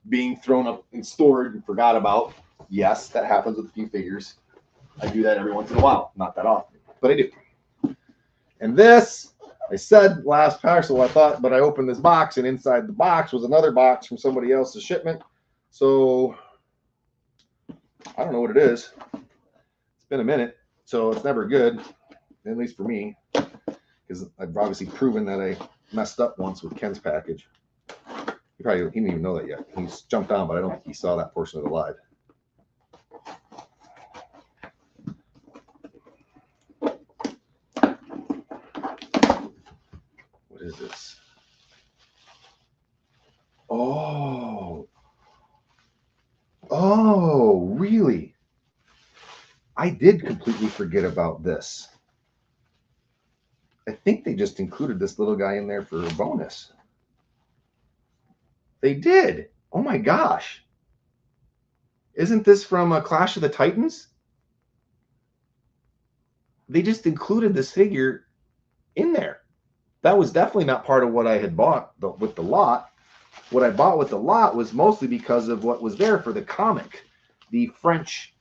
being thrown up and stored and forgot about. Yes, that happens with a few figures. I do that every once in a while. Not that often, but I do. And this, I said last parcel, I thought, but I opened this box, and inside the box was another box from somebody else's shipment. So I don't know what it is. It's been a minute, so it's never good, at least for me, because I've obviously proven that I messed up once with Ken's package. He didn't even know that yet. He's jumped on, but I don't think he saw that portion of the live. What is this? Oh, really? I did completely forget about this. I think they just included this little guy in there for a bonus. They did. Oh my gosh. Isn't this from Clash of the Titans? They just included this figure in there. That was definitely not part of what I had bought with the lot. What I bought with the lot was mostly because of what was there for the comic, the French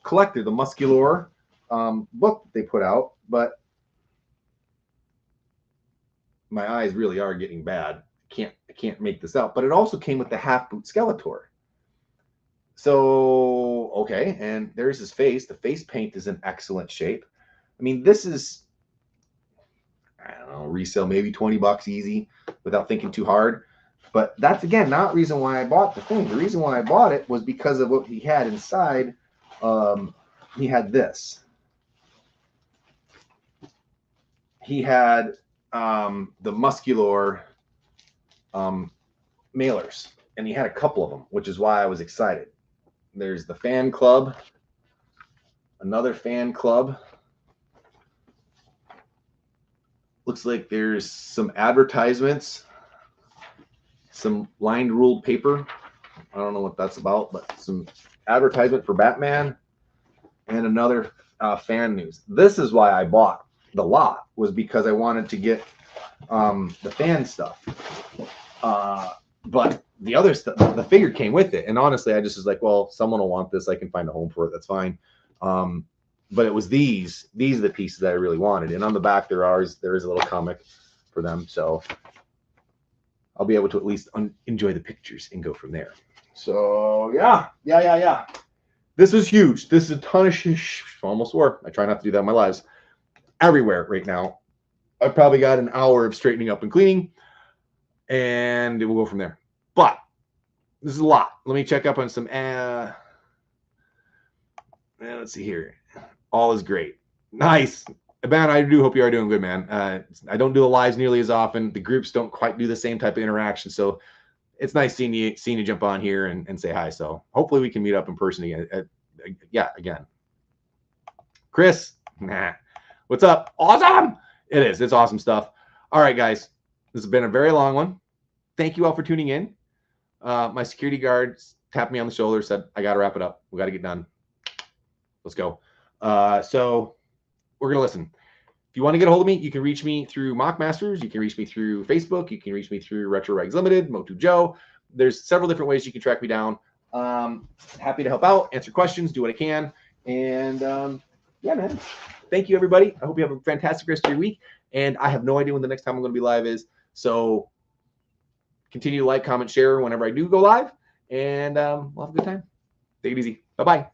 collector, the Muscular book that they put out. But my eyes really are getting bad. I can't make this out. But it also came with the half boot Skeletor. So okay, and there's his face. The face paint is in excellent shape. I mean, this is, I don't know, resale maybe $20 easy without thinking too hard. But that's, again, not the reason why I bought the thing. The reason why I bought it was because of what he had inside. He had this. He had the Muscular mailers, and he had a couple of them, which is why I was excited. There's the fan club, another fan club. Looks like there's some advertisements, some lined ruled paper. I don't know what that's about, but some advertisement for Batman and another fan news. This is why I bought the lot, was because I wanted to get the fan stuff. But the other stuff, the figure came with it. And honestly, I just was like, well, someone will want this. I can find a home for it. That's fine. But it was these are the pieces that I really wanted. And on the back, there is a little comic for them. So I'll be able to at least enjoy the pictures and go from there. So yeah. This is huge. This is a ton of almost swore. I try not to do that in my lives. Everywhere right now. I've probably got an hour of straightening up and cleaning, and we'll go from there. But this is a lot. Let me check up on some. Let's see here. All is great. Nice. Ben, I do hope you are doing good, man. I don't do the lives nearly as often. The groups don't quite do the same type of interaction. So it's nice seeing you jump on here and say hi. So hopefully we can meet up in person again. Again. Chris, what's up? Awesome. It is. It's awesome stuff. All right, guys. This has been a very long one. Thank you all for tuning in. My security guard tapped me on the shoulder, said, I got to wrap it up. We got to get done. Let's go. So we're going to listen. If you want to get a hold of me, you can reach me through MOC Masters. You can reach me through Facebook. You can reach me through Retro Rags Limited, Motu Joe. There's several different ways you can track me down. Happy to help out, answer questions, do what I can. And yeah, man. Thank you, everybody. I hope you have a fantastic rest of your week. And I have no idea when the next time I'm going to be live is. So continue to like, comment, share whenever I do go live. And we'll have a good time. Take it easy. Bye-bye.